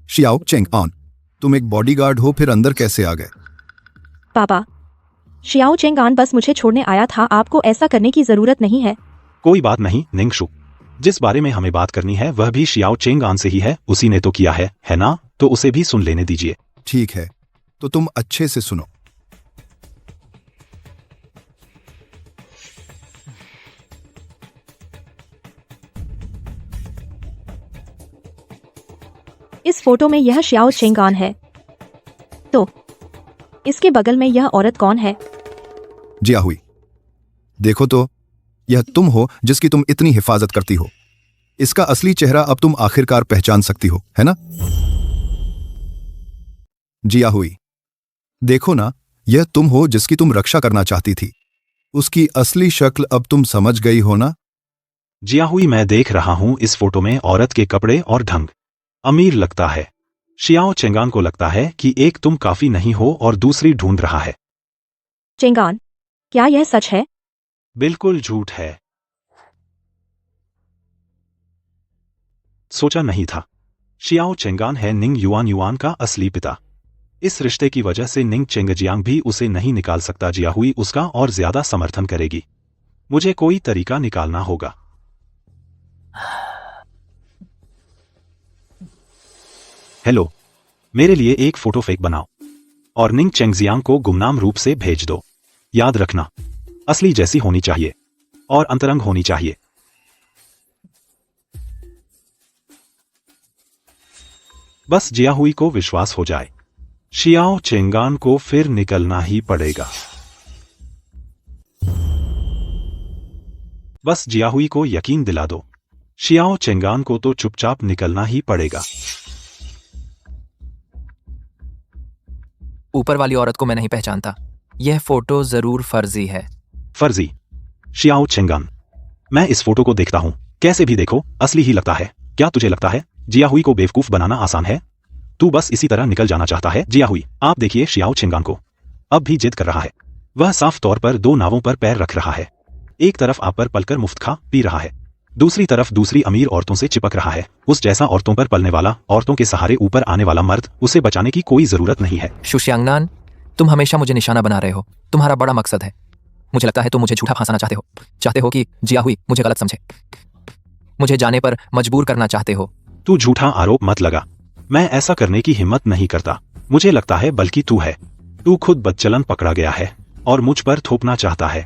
शियाओ चेंगऑन, तुम एक बॉडीगार्ड हो, फिर अंदर कैसे आ गए? पापा, शियाओ चेंगान बस मुझे छोड़ने आया था, आपको ऐसा करने की जरूरत नहीं है। कोई बात नहीं निंगशु, जिस बारे में हमें बात करनी है वह भी शियाओ चेंगान से ही है। उसी ने तो किया है ना? तो उसे भी सुन लेने दीजिए। ठीक है, तो तुम अच्छे से सुनो। इस फोटो में यह शियाओ चेंगान है, तो इसके बगल में यह औरत कौन है? जिया हुई, देखो तो, यह तुम हो जिसकी तुम इतनी हिफाजत करती हो। इसका असली चेहरा अब तुम आखिरकार पहचान सकती हो, है ना? जिया हुई, देखो ना, यह तुम हो जिसकी तुम रक्षा करना चाहती थी। उसकी असली शक्ल अब तुम समझ गई हो ना? जिया हुई, मैं देख रहा हूं इस फोटो में औरत के कपड़े और ढंग। अमीर लगता है। शियाओ चेंगान को लगता है कि एक तुम काफी नहीं हो और दूसरी ढूंढ रहा है। चेंगान, क्या यह सच है? बिल्कुल झूठ है। सोचा नहीं था। शियाओ चेंगान है निंग युआन युआन का असली पिता। इस रिश्ते की वजह से निंग चेंगजियांग भी उसे नहीं निकाल सकता। जिया हुई उसका और ज्यादा समर्थन करेगी। मुझे कोई तरीका निकालना होगा। हेलो, मेरे लिए एक फोटो फेक बनाओ और निंग चेंगजियांग को गुमनाम रूप से भेज दो। याद रखना, असली जैसी होनी चाहिए और अंतरंग होनी चाहिए। बस जिया हुई को विश्वास हो जाए, शियाओ चेंगान को फिर निकलना ही पड़ेगा। बस जिया हुई को यकीन दिला दो, शियाओ चेंगान को तो चुपचाप निकलना ही पड़ेगा। ऊपर वाली औरत को मैं नहीं पहचानता। यह फोटो जरूर फर्जी है। फर्जी? शियाओ चेंगान, मैं इस फोटो को देखता हूं, कैसे भी देखो असली ही लगता है। क्या तुझे लगता है जिया हुई को बेवकूफ बनाना आसान है? तू बस इसी तरह निकल जाना चाहता है। जिया हुई, आप देखिए शियाओ चेंगान को, अब भी जिद कर रहा है। वह साफ तौर पर दो नावों पर पैर रख रहा है। एक तरफ आप पर पलकर मुफ्त खा पी रहा है, दूसरी तरफ दूसरी अमीर औरतों से चिपक रहा है। उस जैसा औरतों पर पलने वाला, औरतों के सहारे ऊपर आने वाला मर्द, उसे बचाने की कोई जरूरत नहीं है। शुशियांगनान, तुम हमेशा मुझे निशाना बना रहे हो। तुम्हारा बड़ा मकसद है। मुझे लगता है तुम मुझे झूठा फंसाना चाहते हो कि जिया हुई मुझे गलत समझे, मुझे जाने पर मजबूर करना चाहते हो। तू झूठा आरोप मत लगा, मैं ऐसा करने की हिम्मत नहीं करता। मुझे लगता है बल्कि तू है। तू खुद बदचलन पकड़ा गया है और मुझ पर थोपना चाहता है।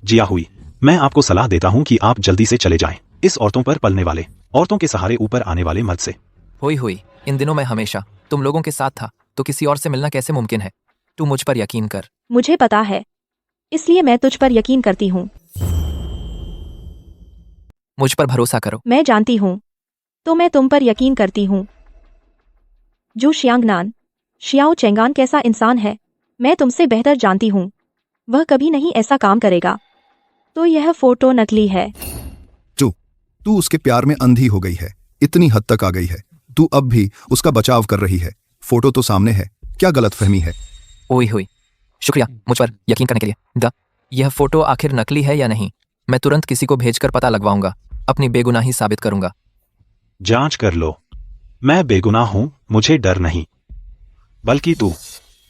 जिया हुई, मैं आपको सलाह देता हूं कि आप जल्दी से चले जाएं इस औरतों पर पलने वाले, औरतों के सहारे ऊपर आने वाले मर्द से। हुई, इन दिनों मैं हमेशा तुम लोगों के साथ था, तो किसी और से मिलना कैसे मुमकिन है? तू मुझ पर यकीन कर। मुझे पता है, इसलिए मैं तुझ पर यकीन करती हूँ। मुझ पर भरोसा करो। मैं जानती हूँ, तो मैं तुम पर यकीन करती हूँ। जो शियांगनान, शियाओ चेंगान कैसा इंसान है, मैं तुमसे बेहतर जानती हूँ। वह कभी नहीं ऐसा काम करेगा। तो यह फोटो नकली है। तू उसके प्यार में अंधी हो गई है, इतनी हद तक आ गई है। तू अब भी उसका बचाव कर रही है। फोटो तो सामने है, क्या गलतफहमी है? हुई, शुक्रिया मुझ पर यकीन करने के लिए। यह फोटो आखिर नकली है या नहीं, मैं तुरंत किसी को भेजकर पता लगवाऊंगा, अपनी बेगुनाही साबित करूंगा। जांच कर लो, मैं बेगुनाह हूं, मुझे डर नहीं। बल्कि तू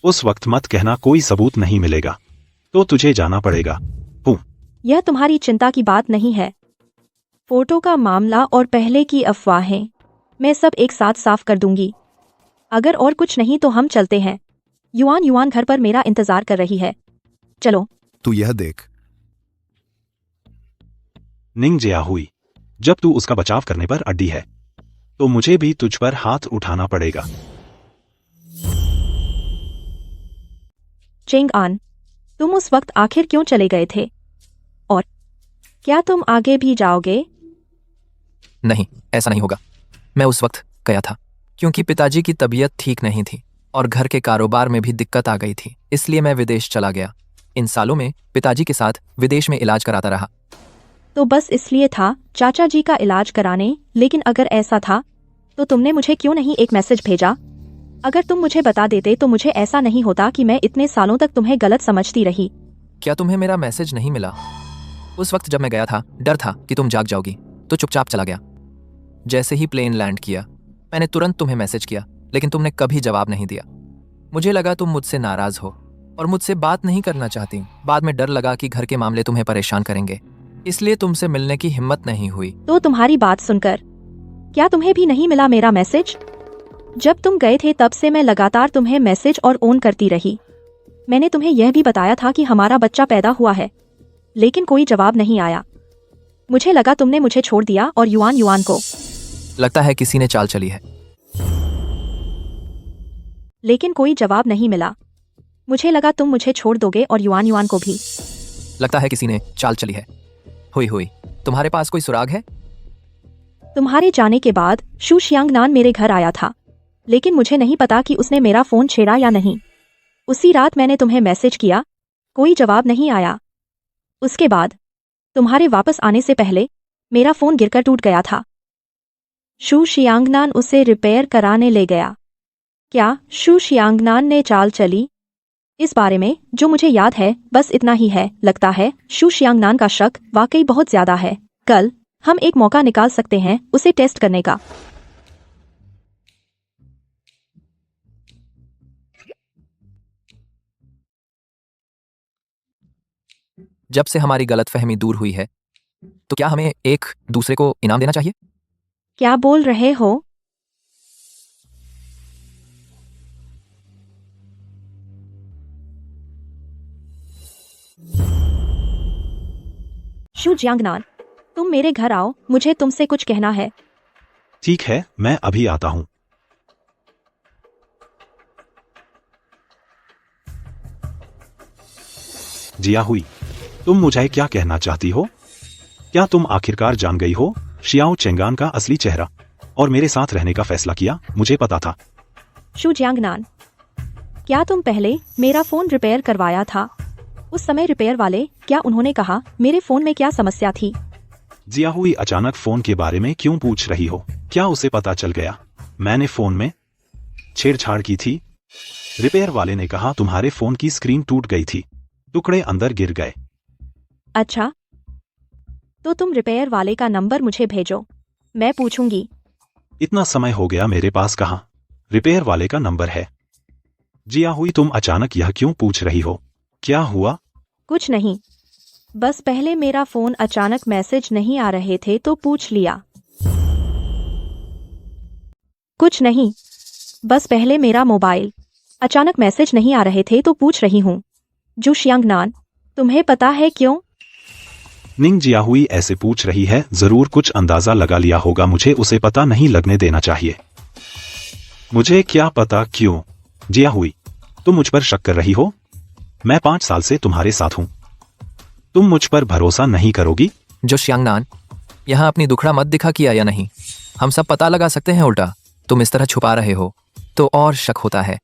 उस वक्त मत कहना कोई सबूत नहीं मिलेगा तो तुझे जाना पड़ेगा। यह तुम्हारी चिंता की बात नहीं है। फोटो का मामला और पहले की अफवाहें मैं सब एक साथ साफ कर दूंगी। अगर और कुछ नहीं तो हम चलते हैं। युआन घर पर मेरा इंतजार कर रही है। चलो। तू यह देख। निंग जिया हुई, जब तू उसका बचाव करने पर अड्डी है तो मुझे भी तुझ पर हाथ उठाना पड़ेगा। चेंग आन, तुम उस वक्त आखिर क्यों चले गए थे? और क्या तुम आगे भी जाओगे? नहीं, ऐसा नहीं होगा। मैं उस वक्त गया था क्योंकि पिताजी की तबीयत ठीक नहीं थी और घर के कारोबार में भी दिक्कत आ गई थी, इसलिए मैं विदेश चला गया। इन सालों में पिताजी के साथ विदेश में इलाज कराता रहा। तो बस इसलिए था चाचा जी का इलाज कराने। लेकिन अगर ऐसा था तो तुमने मुझे क्यों नहीं एक मैसेज भेजा? अगर तुम मुझे बता देते तो मुझे ऐसा नहीं होता कि मैं इतने सालों तक तुम्हें गलत समझती रही। क्या तुम्हें मेरा मैसेज नहीं मिला? उस वक्त जब मैं गया था, डर था कि तुम जाग जाओगी, तो चुपचाप चला गया। जैसे ही प्लेन लैंड किया, मैंने तुरंत तुम्हें मैसेज किया, लेकिन तुमने कभी जवाब नहीं दिया। मुझे लगा तुम मुझसे नाराज हो और मुझसे बात नहीं करना चाहती। बाद में डर लगा कि घर के मामले तुम्हें परेशान करेंगे, इसलिए तुमसे मिलने की हिम्मत नहीं हुई। तो तुम्हारी बात सुनकर क्या तुम्हें भी नहीं मिला मेरा मैसेज? जब तुम गए थे तब से मैं लगातार तुम्हें मैसेज और ऑन करती रही। मैंने तुम्हें यह भी बताया था कि हमारा बच्चा पैदा हुआ है, लेकिन कोई जवाब नहीं आया। मुझे लगा तुमने मुझे छोड़ दिया और युआन को। लगता है किसी ने चाल चली है। लेकिन कोई जवाब नहीं मिला। मुझे लगा तुम मुझे छोड़ दोगे और युआन को भी। लगता है किसी ने चाल चली है। हुई, तुम्हारे पास कोई सुराग है? तुम्हारे जाने के बाद शू शियांगनान मेरे घर आया था, लेकिन मुझे नहीं पता कि उसने मेरा फोन छेड़ा या नहीं। उसी रात मैंने तुम्हें मैसेज किया, कोई जवाब नहीं आया। उसके बाद तुम्हारे वापस आने से पहले मेरा फोन गिरकर टूट गया था। शू शियांगनान उसे रिपेयर कराने ले गया। क्या शू शियांगनान ने चाल चली? इस बारे में जो मुझे याद है बस इतना ही है। लगता है शू शियांगनान का शक वाकई बहुत ज्यादा है। कल हम एक मौका निकाल सकते हैं उसे टेस्ट करने का। जब से हमारी गलतफहमी दूर हुई है, तो क्या हमें एक दूसरे को इनाम देना चाहिए? क्या बोल रहे हो? शू जियांगनान, तुम मेरे घर आओ, मुझे तुमसे कुछ कहना है। ठीक है, मैं अभी आता हूँ। जिया हुई, तुम मुझे क्या कहना चाहती हो? क्या तुम आखिरकार जान गई हो शियाओ चेंगान का असली चेहरा और मेरे साथ रहने का फैसला किया? मुझे पता था। शू जियांगनान, क्या तुम पहले मेरा फोन रिपेयर करवाया था? उस समय रिपेयर वाले, क्या उन्होंने कहा मेरे फोन में क्या समस्या थी? जिया हुई अचानक फोन के बारे में क्यों पूछ रही हो? क्या उसे पता चल गया मैंने फोन में छेड़छाड़ की थी? रिपेयर वाले ने कहा तुम्हारे फोन की स्क्रीन टूट गई थी, टुकड़े अंदर गिर गए। अच्छा, तो तुम रिपेयर वाले का नंबर मुझे भेजो, मैं पूछूंगी। इतना समय हो गया, मेरे पास कहाँ रिपेयर वाले का नंबर है? जिया हुई, तुम अचानक यह क्यों पूछ रही हो? क्या हुआ? कुछ नहीं, बस पहले मेरा फोन अचानक मैसेज नहीं आ रहे थे तो पूछ लिया। कुछ नहीं, बस पहले मेरा मोबाइल अचानक मैसेज नहीं आ रहे थे तो पूछ रही हूँ। जू जियांगनान, तुम्हें पता है क्यों? निंग, जिया हुई ऐसे पूछ रही है, जरूर कुछ अंदाजा लगा लिया होगा, मुझे उसे पता नहीं लगने देना चाहिए। मुझे क्या पता क्यों? जिया हुई, तुम मुझ पर शक कर रही हो? मैं 5 साल से तुम्हारे साथ हूं, तुम मुझ पर भरोसा नहीं करोगी? जो जियांगनान, यहाँ अपनी दुखड़ा मत दिखा, किया या नहीं हम सब पता लगा सकते हैं। उल्टा तुम इस तरह छुपा रहे हो तो और शक होता है।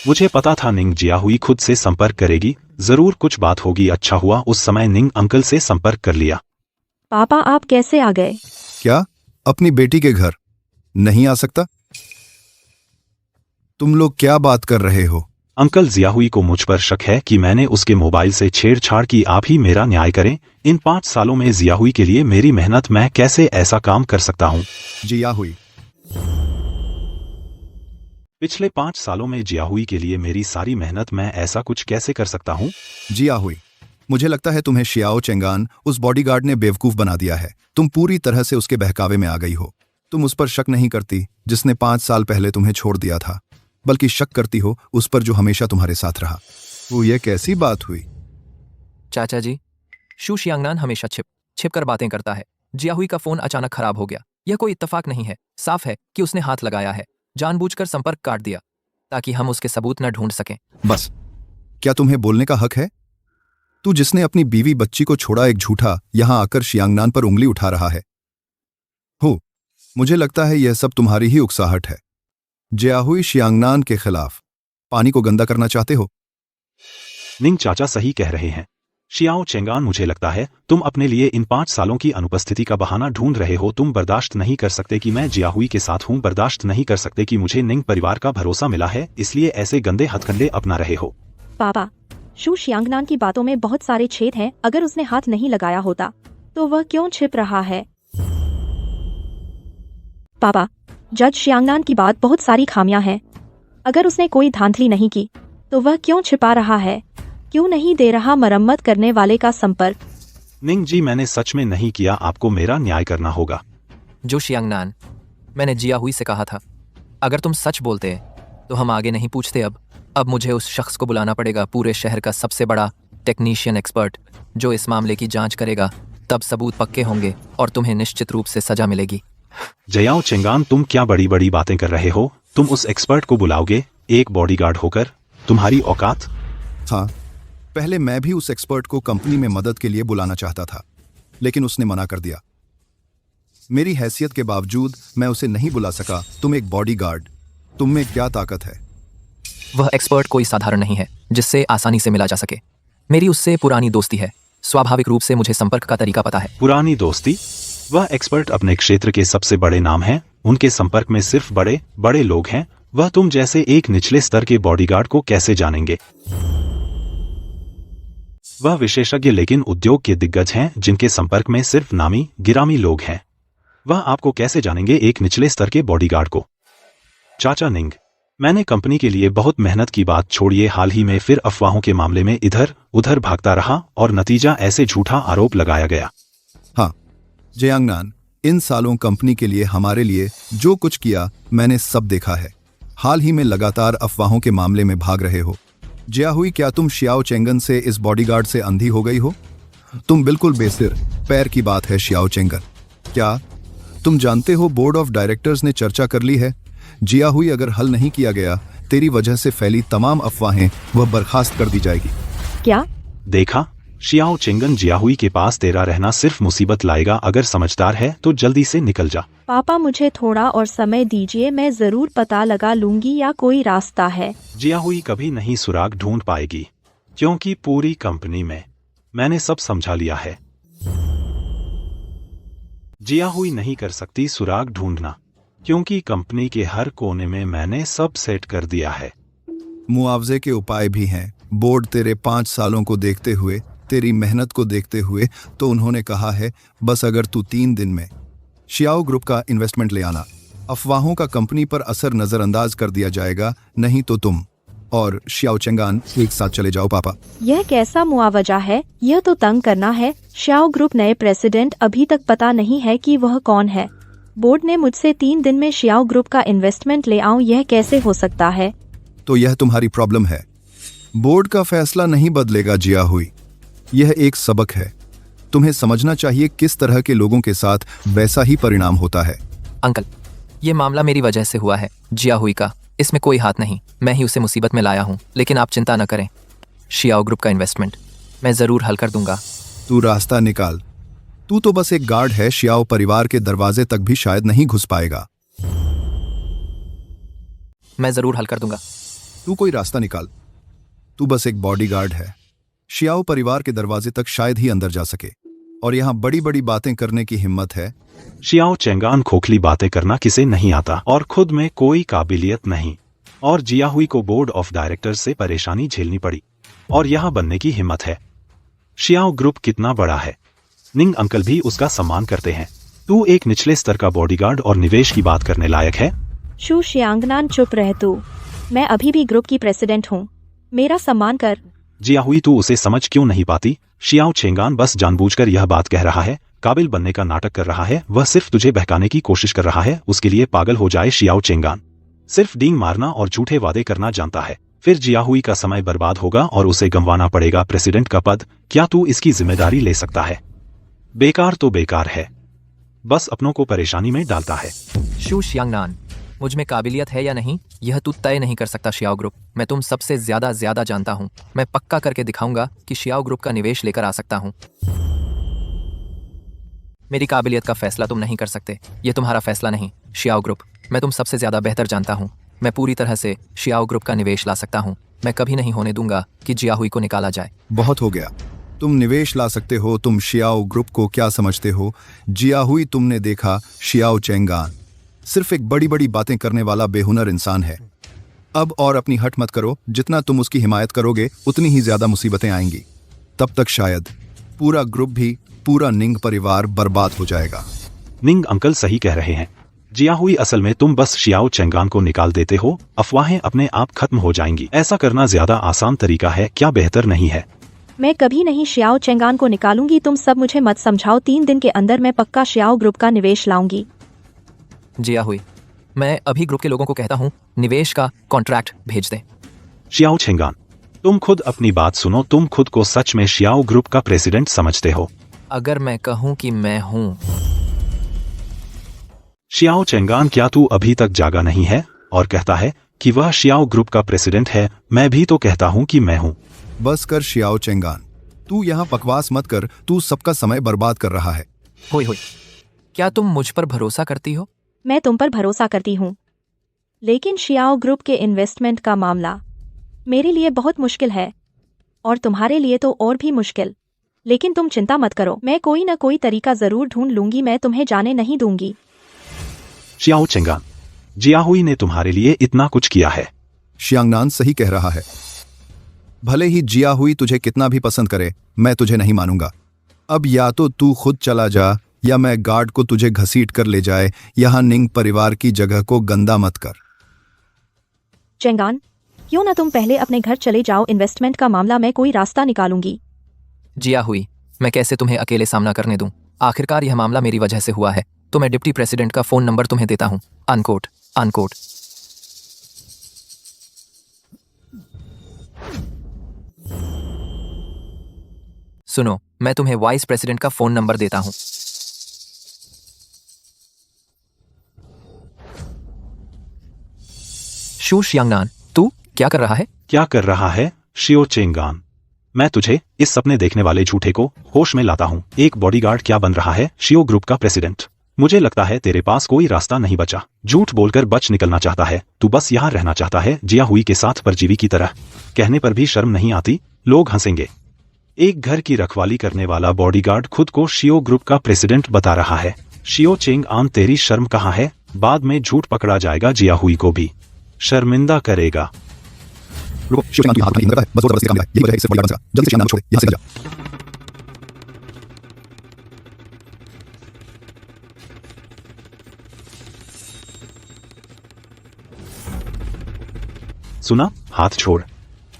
मुझे पता था निंग जिया हुई खुद से संपर्क करेगी, जरूर कुछ बात होगी। अच्छा हुआ उस समय निंग अंकल से संपर्क कर लिया। पापा, आप कैसे आ गए? क्या अपनी बेटी के घर नहीं आ सकता? तुम लोग क्या बात कर रहे हो? अंकल, जिया हुई को मुझ पर शक है कि मैंने उसके मोबाइल से छेड़छाड़ की। आप ही मेरा न्याय करें। इन 5 सालों में जिया हुई के लिए मेरी मेहनत, मैं कैसे ऐसा काम कर सकता हूं? जिया हुई, पिछले 5 सालों में जिया हुई के लिए मेरी सारी मेहनत, मैं ऐसा कुछ कैसे कर सकता हूं? जिया हुई, मुझे लगता है तुम्हें शियाओ चेंगान उस बॉडीगार्ड ने बेवकूफ बना दिया है। तुम पूरी तरह से उसके बहकावे में आ गई हो। तुम उस पर शक नहीं करती जिसने 5 साल पहले तुम्हें छोड़ दिया था, बल्कि शक करती हो उस पर जो हमेशा तुम्हारे साथ रहा। वो ये कैसी बात हुई? चाचा जी, शू जियांगनान हमेशा छिप कर बातें करता है। जिया हुई का फोन अचानक खराब हो गया, यह कोई इत्तेफाक नहीं है। साफ है कि उसने हाथ लगाया है, जानबूझकर संपर्क काट दिया ताकि हम उसके सबूत न ढूंढ सकें। बस, क्या तुम्हें बोलने का हक है? तू जिसने अपनी बीवी बच्ची को छोड़ा, एक झूठा यहां आकर जियांगनान पर उंगली उठा रहा है। हो, मुझे लगता है यह सब तुम्हारी ही उकसाहट है। जिया हुई जियांगनान के खिलाफ पानी को गंदा करना चाहते हो? निंग चाचा सही कह रहे हैं। शियाओ चेंगान, मुझे लगता है तुम अपने लिए इन 5 सालों की अनुपस्थिति का बहाना ढूंढ रहे हो। तुम बर्दाश्त नहीं कर सकते कि मैं जिया हुई के साथ हूं, बर्दाश्त नहीं कर सकते कि मुझे निंग परिवार का भरोसा मिला है, इसलिए ऐसे गंदे हथकंडे अपना रहे हो। पापा, शू जियांगनान की बातों में बहुत सारे छेद हैं। अगर उसने हाथ नहीं लगाया होता तो वह क्यों छिप रहा है? पापा, जज जियांगनान की बात बहुत सारी खामियां हैं। अगर उसने कोई धांधली नहीं की तो वह क्यों छिपा रहा है? क्यों नहीं दे रहा मरम्मत करने वाले का संपर्क? निंग जी, मैंने सच में नहीं किया, आपको मेरा न्याय करना होगा। जो जियांगनान, मैंने जिया हुई से कहा था अगर तुम सच बोलते तो हम आगे नहीं पूछते। अब मुझे उस शख्स को बुलाना पड़ेगा, पूरे शहर का सबसे बड़ा टेक्नीशियन एक्सपर्ट जो इस मामले की जांच करेगा। तब सबूत पक्के होंगे और तुम्हें निश्चित रूप से सजा मिलेगी। जियाओ चेंगान, तुम क्या बड़ी बड़ी बातें कर रहे हो? तुम उस एक्सपर्ट को बुलाओगे एक बॉडीगार्ड होकर? तुम्हारी औकात? हाँ, पहले मैं भी उस एक्सपर्ट को कंपनी में मदद के लिए बुलाना चाहता था, लेकिन उसने मना कर दिया। मेरी हैसियत के बावजूद मैं उसे नहीं बुला सका। तुम एक बॉडीगार्ड, तुम में क्या ताकत है? वह एक्सपर्ट कोई साधारण नहीं है जिससे आसानी से मिला जा सके। मेरी उससे पुरानी दोस्ती है, स्वाभाविक रूप से मुझे संपर्क का तरीका पता है। पुरानी दोस्ती? वह एक्सपर्ट अपने क्षेत्र के सबसे बड़े नाम हैं, उनके संपर्क में सिर्फ बड़े बड़े लोग हैं। वह तुम जैसे एक निचले स्तर के बॉडीगार्ड को कैसे जानेंगे? वह विशेषज्ञ लेकिन उद्योग के दिग्गज हैं जिनके संपर्क में सिर्फ नामी गिरामी लोग हैं। वह आपको कैसे जानेंगे, एक निचले स्तर के बॉडीगार्ड को? चाचा निंग, मैंने कंपनी के लिए बहुत मेहनत की, बात छोड़िए। हाल ही में फिर अफवाहों के मामले में इधर उधर भागता रहा और नतीजा ऐसे झूठा आरोप लगाया गया। हाँ जियांगनान, इन सालों कंपनी के लिए, हमारे लिए जो कुछ किया मैंने सब देखा है। हाल ही में लगातार अफवाहों के मामले में भाग रहे हो, जिया हुई, क्या तुम शियाओ चेंगन से इस बॉडीगार्ड से अंधी हो गई हो? तुम बिल्कुल बेसिर पैर की बात है शियाओ चेंगन। क्या तुम जानते हो बोर्ड ऑफ डायरेक्टर्स ने चर्चा कर ली है, जिया हुई अगर हल नहीं किया गया तेरी वजह से फैली तमाम अफवाहें वह बर्खास्त कर दी जाएगी। क्या? देखा, शियाओ चेंगन, जिया हुई के पास तेरा रहना सिर्फ मुसीबत लाएगा। अगर समझदार है तो जल्दी से निकल जा। पापा मुझे थोड़ा और समय दीजिए, मैं जरूर पता लगा लूंगी या कोई रास्ता है। जिया हुई कभी नहीं सुराग ढूंढ पाएगी, क्योंकि पूरी कंपनी में मैंने सब समझा लिया है। जिया हुई नहीं कर सकती सुराग ढूंढना, क्योंकि कंपनी के हर कोने में मैंने सब सेट कर दिया है। मुआवजे के उपाय भी हैं। बोर्ड तेरे 5 सालों को देखते हुए, तेरी मेहनत को देखते हुए, तो उन्होंने कहा है बस अगर तू 3 दिन में शियाओ ग्रुप का इन्वेस्टमेंट ले आना, अफवाहों का कंपनी पर असर नजरअंदाज कर दिया जाएगा, नहीं तो तुम और शियाओ चेंगान एक साथ चले जाओ। पापा, यह कैसा मुआवजा है? यह तो तंग करना है। शियाओ ग्रुप नए प्रेसिडेंट, अभी तक पता नहीं है कि वह कौन है। बोर्ड ने मुझसे 3 दिन में शियाओ ग्रुप का इन्वेस्टमेंट ले आऊं, यह कैसे हो सकता है? तो यह तुम्हारी प्रॉब्लम है। बोर्ड का फैसला नहीं बदलेगा जिया हुई, यह एक सबक है। तुम्हें समझना चाहिए किस तरह के लोगों के साथ वैसा ही परिणाम होता है। अंकल, ये मामला मेरी वजह से हुआ है, जिया हुई का इसमें कोई हाथ नहीं। मैं ही उसे मुसीबत में लाया हूँ, लेकिन आप चिंता न करें। शियाओ ग्रुप का इन्वेस्टमेंट मैं जरूर हल कर दूंगा। तू रास्ता निकाल। तू तो बस एक गार्ड है, शियाओ परिवार के दरवाजे तक भी शायद नहीं घुस पाएगा। मैं जरूर हल कर दूंगा। तू कोई रास्ता निकाल। तू बस एक बॉडीगार्ड है, शियाओ परिवार के दरवाजे तक शायद ही अंदर जा सके, और यहाँ बड़ी बड़ी बातें करने की हिम्मत है। शियाओ चेंगान खोखली बातें करना किसे नहीं आता, और खुद में कोई काबिलियत नहीं। और जिया हुई को बोर्ड ऑफ डायरेक्टर्स से परेशानी झेलनी पड़ी, और यहाँ बनने की हिम्मत है। शियाओ ग्रुप कितना बड़ा है, निंग अंकल भी उसका सम्मान करते हैं। तू एक निचले स्तर का बॉडीगार्ड और निवेश की बात करने लायक है। शू शियांगनान, चुप रह तू। मैं अभी भी ग्रुप की प्रेसिडेंट हूँ, मेरा सम्मान कर। जिया हुई, तू उसे समझ क्यों नहीं पाती? शियाओ चेंगान बस जानबूझकर यह बात कह रहा है, काबिल बनने का नाटक कर रहा है। वह सिर्फ तुझे बहकाने की कोशिश कर रहा है। उसके लिए पागल हो जाए शियाओ चेंगान। सिर्फ डींग मारना और झूठे वादे करना जानता है। फिर जिया हुई का समय बर्बाद होगा और उसे गंवाना पड़ेगा प्रेसिडेंट का पद। क्या तू इसकी जिम्मेदारी ले सकता है? बेकार तो बेकार है, बस अपनों को परेशानी में डालता है। शू शियांगनान, मुझ में काबिलियत है या नहीं यह तू तय नहीं कर सकता। शियाओ ग्रुप, मैं तुम सबसे ज्यादा जानता हूँ। मैं पक्का करके दिखाऊंगा कि शियाओ ग्रुप का निवेश लेकर आ सकता हूँ। मेरी काबिलियत का फैसला तुम नहीं कर सकते, यह तुम्हारा फैसला नहीं। शियाओ ग्रुप, मैं तुम सबसे ज्यादा बेहतर जानता हूँ। मैं पूरी तरह से शियाओ ग्रुप का निवेश ला सकता हूँ। मैं कभी नहीं होने दूंगा कि जिया हुई को निकाला जाए। बहुत हो गया, तुम निवेश ला सकते हो। तुम शियाओ ग्रुप को क्या समझते हो? जिया हुई, तुमने देखा, शियाओ चेंगान सिर्फ एक बड़ी बड़ी बातें करने वाला बेहुनर इंसान है। अब और अपनी हट मत करो। जितना तुम उसकी हिमायत करोगे उतनी ही ज्यादा मुसीबतें आएंगी। तब तक शायद पूरा ग्रुप भी, पूरा निंग परिवार बर्बाद हो जाएगा। निंग अंकल सही कह रहे हैं। जिया हुई, असल में तुम बस शियाओ चेंगान को निकाल देते हो, अफवाहें अपने आप खत्म हो जाएंगी। ऐसा करना ज्यादा आसान तरीका है, क्या बेहतर नहीं है? मैं कभी नहीं शियाओ चेंगान को निकालूंगी। तुम सब मुझे मत समझाओ। 3 दिन के अंदर मैं पक्का शियाओ ग्रुप का निवेश लाऊंगी। जिया हुई, मैं अभी ग्रुप के लोगों को कहता हूँ निवेश का कॉन्ट्रैक्ट भेज दें। शियाओ चेंगान, तुम खुद अपनी बात सुनो। तुम खुद को सच में शियाओ ग्रुप का प्रेसिडेंट समझते हो? अगर मैं कहूँ कि मैं हूँ। शियाओ चेंगान, क्या तू अभी तक जागा नहीं है और कहता है कि वह शियाओ ग्रुप का प्रेसिडेंट है? मैं भी तो कहता हूँ कि मैं हूँ। बस कर शियाओ चेंगान, तू यहाँ बकवास मत कर। तू सबका समय बर्बाद कर रहा है। होई होई, क्या तुम मुझ पर भरोसा करती हो? मैं तुम पर भरोसा करती हूँ, लेकिन शियाओ ग्रुप के इन्वेस्टमेंट का मामला मेरे लिए बहुत मुश्किल है, और तुम्हारे लिए तो और भी मुश्किल। लेकिन तुम चिंता मत करो, मैं कोई न कोई तरीका जरूर ढूंढ लूंगी। मैं तुम्हें जाने नहीं दूंगी। शियाओ चेंगान, जिया हुई ने तुम्हारे लिए इतना कुछ किया है। शियांगनान सही कह रहा है। भले ही जिया हुई तुझे कितना भी पसंद करे, मैं तुझे नहीं मानूंगा। अब या तो तू खुद चला जा, या मैं गार्ड को तुझे घसीट कर ले जाए। यहाँ निंग परिवार की जगह को गंदा मत कर। चेंगान, क्यों ना तुम पहले अपने घर चले जाओ। इन्वेस्टमेंट का मामला मैं कोई रास्ता निकालूंगी। जिया हुई, मैं कैसे तुम्हें अकेले सामना करने दूं? आखिरकार यह मामला मेरी वजह से हुआ है, तो मैं डिप्टी प्रेसिडेंट का फोन नंबर तुम्हें देता हूं। Unquote unquote. सुनो, मैं तुम्हें वाइस प्रेसिडेंट का फोन नंबर देता हूँ। शू शियांगनान, तू क्या कर रहा है? क्या कर रहा है शियो चेंगान? मैं तुझे इस सपने देखने वाले झूठे को होश में लाता हूँ। एक बॉडीगार्ड क्या बन रहा है शियो ग्रुप का प्रेसिडेंट। मुझे लगता है तेरे पास कोई रास्ता नहीं बचा। झूठ बोलकर बच निकलना चाहता है तू, बस यहाँ रहना चाहता है जिया हुई के साथ परजीवी की तरह। कहने पर भी शर्म नहीं आती? लोग हंसेंगे। एक घर की रखवाली करने वाला बॉडीगार्ड खुद को शियो ग्रुप का प्रेसिडेंट बता रहा है। शियो चेंगआन, तेरी शर्म कहाँ है? बाद में झूठ पकड़ा जाएगा, जिया हुई को भी शर्मिंदा करेगा। रुको, शिव चेंगान तुम्हें हाथ नहीं लगा है, बस जबरदस्ती काम लिया है। यही वजह है इससे बॉडीगार्ड बन सका। जल्दी से चेंगान को छोड़े, यहाँ से निकल जा। सुना? हाथ छोड़,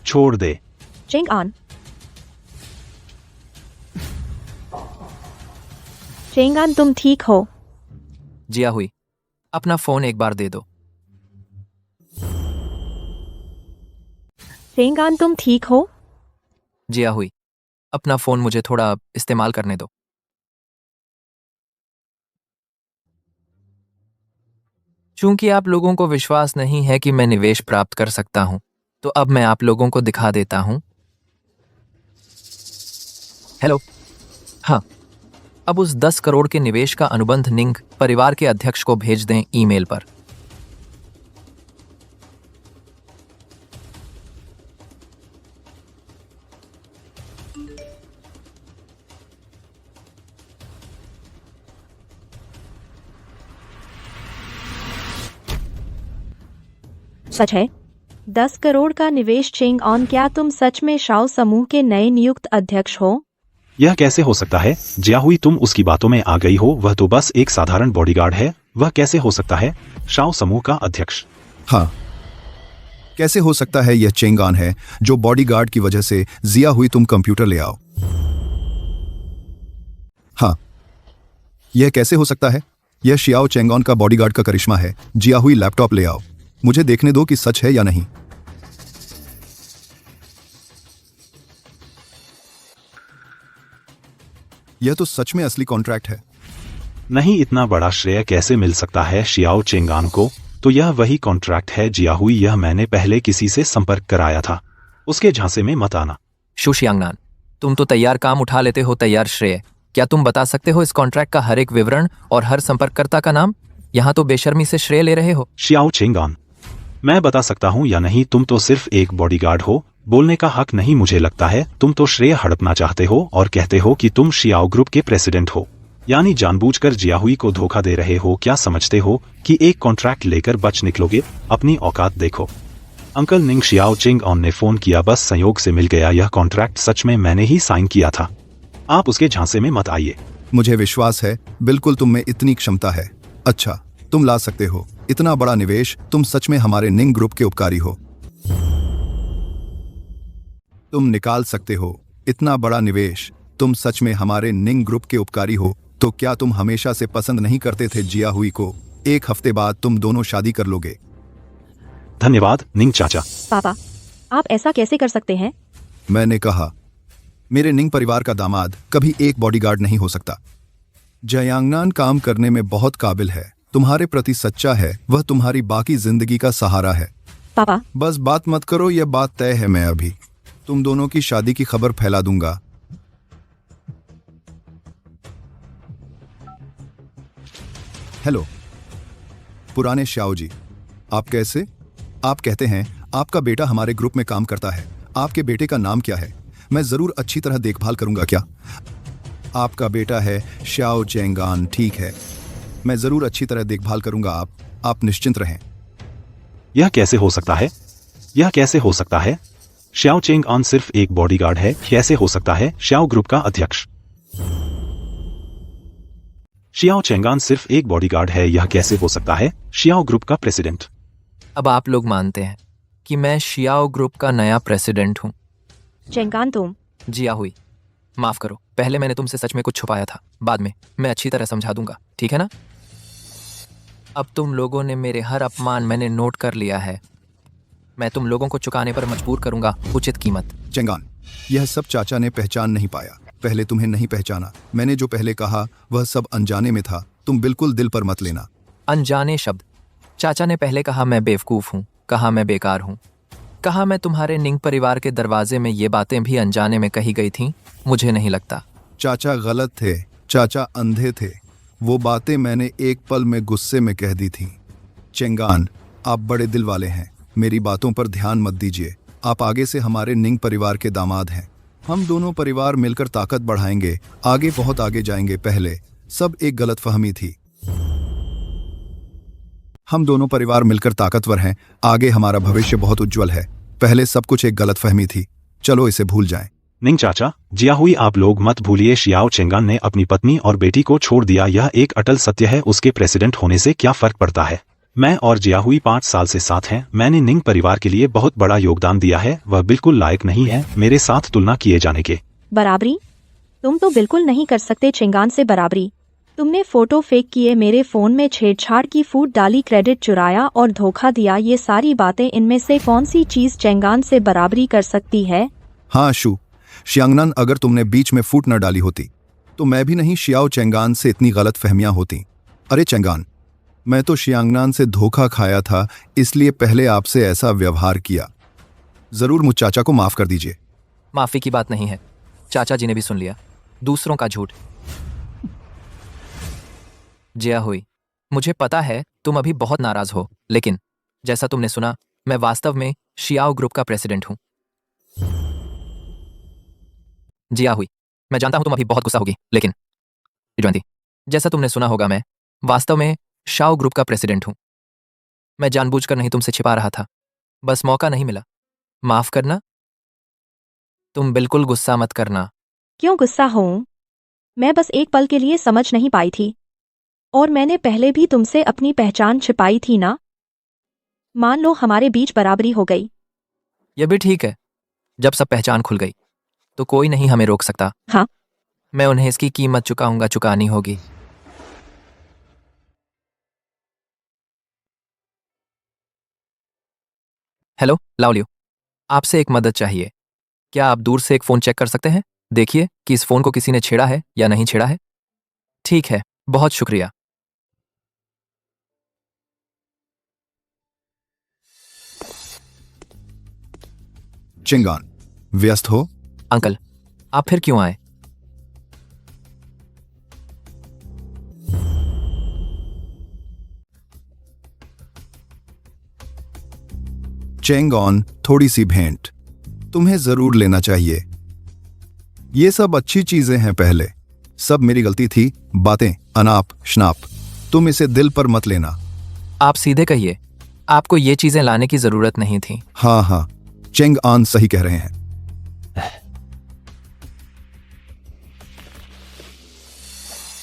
छोड़ दे। चेंगआन, चेंगआन तुम ठीक हो? जिया हुई, अपना फोन एक बार दे दो। चेंगआन तुम ठीक हो? जिया हुई, अपना फोन मुझे थोड़ा इस्तेमाल करने दो। चूंकि आप लोगों को विश्वास नहीं है कि मैं निवेश प्राप्त कर सकता हूं, तो अब मैं आप लोगों को दिखा देता हूं। हेलो, हाँ, अब उस 10 करोड़ के निवेश का अनुबंध निंग परिवार के अध्यक्ष को भेज दें ईमेल पर। सच है? 10 करोड़ का निवेश चेंगआन, क्या तुम सच में शाओ समूह के नए नियुक्त अध्यक्ष हो? यह कैसे हो सकता है? जिया हुई, तुम उसकी बातों में आ गई हो। वह तो बस एक साधारण बॉडीगार्ड है। वह कैसे हो सकता है शाओ समूह का अध्यक्ष? हाँ, कैसे हो सकता है? यह चेंगान है जो बॉडीगार्ड की वजह से जिया हुई तुम कंप्यूटर ले आओ। हाँ, यह कैसे हो सकता है? यह शियाओ चेंगान का बॉडीगार्ड का करिश्मा है। जिया हुई लैपटॉप ले आओ, मुझे देखने दो कि सच है या नहीं। यह तो सच में असली कॉन्ट्रैक्ट है। नहीं, इतना बड़ा श्रेय कैसे मिल सकता है शियाओ चेंगान को? तो यह वही कॉन्ट्रैक्ट है जिया हुई। यह मैंने पहले किसी से संपर्क कराया था, उसके झांसे में मत आना। शू शियांगनान, तुम तो तैयार काम उठा लेते हो, तैयार श्रेय। क्या तुम बता सकते हो इस कॉन्ट्रैक्ट का हर एक विवरण और हर संपर्ककर्ता का नाम? यहाँ तो बेशर्मी से श्रेय ले रहे हो। शियाओ चेंगान, मैं बता सकता हूँ या नहीं? तुम तो सिर्फ एक बॉडीगार्ड हो, बोलने का हक नहीं। मुझे लगता है तुम तो श्रेय हड़पना चाहते हो और कहते हो कि तुम शियाओ ग्रुप के प्रेसिडेंट हो, यानी जानबूझकर जिया हुई को धोखा दे रहे हो। क्या समझते हो कि एक कॉन्ट्रैक्ट लेकर बच निकलोगे? अपनी औकात देखो। अंकल निंग, शियाओ चेंगआन ने फोन किया, बस संयोग से मिल गया। यह कॉन्ट्रैक्ट सच में मैंने ही साइन किया था। आप उसके झांसे में मत आइए। मुझे विश्वास है, बिल्कुल तुम में इतनी क्षमता है। अच्छा, तुम ला सकते हो इतना बड़ा निवेश। तुम सच में हमारे निंग ग्रुप के उपकारी हो। तुम निकाल सकते हो इतना बड़ा निवेश। तुम सच में हमारे निंग ग्रुप के उपकारी हो। तो क्या तुम हमेशा से पसंद नहीं करते थे जिया हुई को? एक हफ्ते बाद तुम दोनों शादी कर लोगे। धन्यवाद निंग चाचा। पापा, आप ऐसा कैसे कर सकते हैं? मैंने कहा, मेरे निंग परिवार का दामाद कभी एक बॉडीगार्ड नहीं हो सकता। जयांगनान काम करने में बहुत काबिल है, तुम्हारे प्रति सच्चा है, वह तुम्हारी बाकी जिंदगी का सहारा है। पापा, बस बात मत करो, यह बात तय है। मैं अभी तुम दोनों की शादी की खबर फैला दूंगा। हेलो पुराने श्याओ जी, आप कैसे? आप कहते हैं आपका बेटा हमारे ग्रुप में काम करता है। आपके बेटे का नाम क्या है? मैं जरूर अच्छी तरह देखभाल करूंगा। क्या आपका बेटा है शाओ चेंगान? ठीक है, मैं जरूर अच्छी तरह देखभाल करूंगा। आप निश्चिंत रहें। यह कैसे हो सकता है? यह कैसे हो सकता है? शियाओ चेंगआन सिर्फ एक बॉडीगार्ड है। कैसे हो सकता है शियाओ ग्रुप का अध्यक्ष? शियाओ चेंगान सिर्फ एक बॉडीगार्ड है। यह कैसे हो सकता है शियाओ ग्रुप का प्रेसिडेंट? अब आप लोग मानते हैं कि मैं शियाओ ग्रुप का नया प्रेसिडेंट हूँ। चेंगान तुम। जिया हुई, माफ करो, पहले मैंने तुमसे सच में कुछ छुपाया था। बाद में मैं अच्छी तरह समझा दूंगा, ठीक है ना? अब तुम लोगों ने मेरे हर अपमान मैंने नोट कर लिया है। मैं तुम लोगों को चुकाने पर मजबूर करूंगा उचित कीमत। चेंगान, यह सब चाचा ने पहचान नहीं पाया। पहले तुम्हें नहीं पहचाना। मैंने जो पहले कहा वह सब अनजाने में था, तुम बिल्कुल दिल पर मत लेना। अनजाने शब्द? चाचा ने पहले कहा मैं बेवकूफ़ हूँ, कहा मैं बेकार हूँ, कहा मैं तुम्हारे निंग परिवार के दरवाजे में ये बातें भी अनजाने में कही गई थीं। मुझे नहीं लगता। चाचा गलत थे, चाचा अंधे थे। वो बातें मैंने एक पल में गुस्से में कह दी थी। चेंगान, आप बड़े दिल वाले हैं, मेरी बातों पर ध्यान मत दीजिए। आप आगे से हमारे निंग परिवार के दामाद हैं। हम दोनों परिवार मिलकर ताकत बढ़ाएंगे, आगे बहुत आगे जाएंगे। पहले सब एक गलतफहमी थी। हम दोनों परिवार मिलकर ताकतवर हैं, आगे हमारा भविष्य बहुत उज्जवल है। पहले सब कुछ एक गलतफहमी थी, चलो इसे भूल जाएं। निंग चाचा, जिया हुई आप लोग मत भूलिए, शियाओ चेंगान ने अपनी पत्नी और बेटी को छोड़ दिया। यह एक अटल सत्य है। उसके प्रेसिडेंट होने से क्या फर्क पड़ता है? मैं और जिया हुई 5 साल से साथ हैं। मैंने निंग परिवार के लिए बहुत बड़ा योगदान दिया है। वह बिल्कुल लायक नहीं है मेरे साथ तुलना किए जाने के। बराबरी? तुम तो बिल्कुल नहीं कर सकते चेंगान से बराबरी। तुमने फोटो फेक किए, मेरे फोन में छेड़छाड़ की, फूट डाली, क्रेडिट चुराया और धोखा दिया। ये सारी बातें, इनमें से कौन सी चीज चेंगान से बराबरी कर सकती है? हाँ शू शियांगनान, अगर तुमने बीच में फूट न डाली होती तो मैं भी नहीं शियाओ चेंगान से इतनी गलत फहमियां होती। अरे चेंगान, मैं तो शियांगनान से धोखा खाया था, इसलिए पहले आपसे ऐसा व्यवहार किया। जरूर मुझ चाचा को माफ कर दीजिए। माफ़ी की बात नहीं है, चाचा जी ने भी सुन लिया। दूसरों का झूठ। जिया हुई, मुझे पता है तुम अभी बहुत नाराज हो, लेकिन जैसा तुमने सुना, मैं वास्तव में शियाओ ग्रुप का प्रेसिडेंट हूं। जिया हुई, मैं जानता हूं तुम अभी बहुत गुस्सा होगी, लेकिन जयंती, जैसा तुमने सुना होगा, मैं वास्तव में शाओ ग्रुप का प्रेसिडेंट हूं। मैं जानबूझकर नहीं तुमसे छिपा रहा था, बस मौका नहीं मिला। माफ करना। तुम बिल्कुल गुस्सा मत करना। क्यों गुस्सा हूँ? मैं बस एक पल के लिए समझ नहीं पाई थी, और मैंने पहले भी तुमसे अपनी पहचान छिपाई थी ना। मान लो हमारे बीच बराबरी हो गई। यह भी ठीक है। जब सब पहचान खुल गई तो कोई नहीं हमें रोक सकता। हाँ, मैं उन्हें इसकी कीमत चुकाऊंगा, चुकानी होगी। हेलो लाओलियो, आपसे एक मदद चाहिए। क्या आप दूर से एक फोन चेक कर सकते हैं? देखिए कि इस फोन को किसी ने छेड़ा है या नहीं छेड़ा है। ठीक है, बहुत शुक्रिया। चेंगान, व्यस्त हो? अंकल, आप फिर क्यों आए? चेंगॉन, थोड़ी सी भेंट तुम्हें जरूर लेना चाहिए। ये सब अच्छी चीजें हैं। पहले सब मेरी गलती थी, बातें अनाप शनाप, तुम इसे दिल पर मत लेना। आप सीधे कहिए, आपको ये चीजें लाने की जरूरत नहीं थी। हाँ हाँ, चेंग आन सही कह रहे हैं।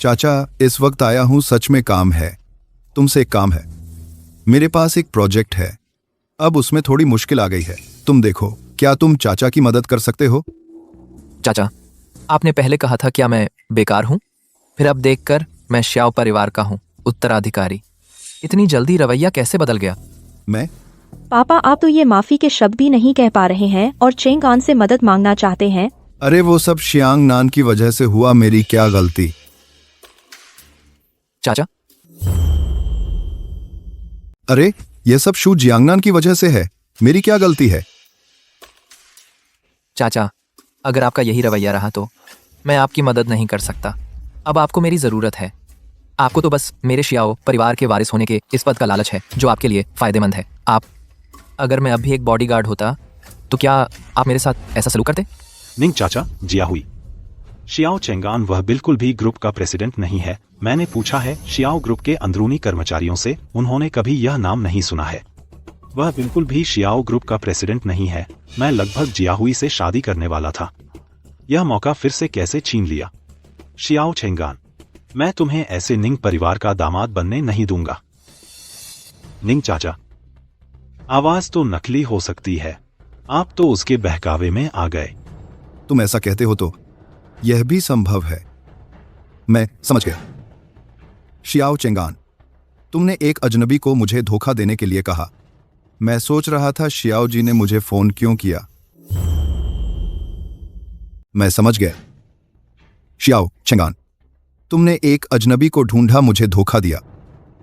चाचा, इस वक्त आया हूं, सच में काम है। तुमसे एक काम है। मेरे पास एक प्रोजेक्ट है, अब उसमें थोड़ी मुश्किल आ गई है। तुम देखो, क्या तुम चाचा की मदद कर सकते हो? चाचा, आपने पहले कहा था क्या मैं बेकार हूं? फिर अब देखकर मैं श्याओ परिवार का हूं, उत्तराधिकारी। इतनी जल्दी रवैया कैसे बदल गया? मैं? पापा, आप तो ये माफी के शब्द भी नहीं कह पा रहे हैं और चेंगान से मदद मांगना चाहते हैं। अरे वो सब शियांग नान की वजह से हुआ, मेरी क्या गलती? चाचा, अरे ये सब शू जियांगनान की वजह से है, मेरी क्या गलती है? चाचा, अगर आपका यही रवैया रहा तो मैं आपकी मदद नहीं कर सकता। अब आपको मेरी जरूरत है। आपको तो बस मेरे शियाओ परिवार के वारिस होने के इस पद का लालच है, जो आपके लिए फायदेमंद है। अगर मैं अब भी एक बॉडीगार्ड होता तो क्या आप मेरे साथ ऐसा सलूक करते? निंग चाचा, जिया हुई, शियाओ चेंगान वह बिल्कुल भी ग्रुप का प्रेसिडेंट नहीं है। मैंने पूछा है शियाओ ग्रुप के अंदरूनी कर्मचारियों से, उन्होंने कभी यह नाम नहीं सुना है। वह बिल्कुल भी शियाओ ग्रुप का प्रेसिडेंट नहीं है। मैं लगभग जिया हुई से शादी करने वाला था। यह मौका फिर से कैसे छीन लिया? शियाओ चेंगान, मैं तुम्हें ऐसे निंग परिवार का दामाद बनने नहीं दूंगा। निंग चाचा, आवाज तो नकली हो सकती है, आप तो उसके बहकावे में आ गए। तुम ऐसा कहते हो तो यह भी संभव है। मैं समझ गया। शियाओ चेंगान, तुमने एक अजनबी को मुझे धोखा देने के लिए कहा। मैं सोच रहा था शियाओ जी ने मुझे फोन क्यों किया। मैं समझ गया। शियाओ चेंगान, तुमने एक अजनबी को ढूंढा, मुझे धोखा दिया।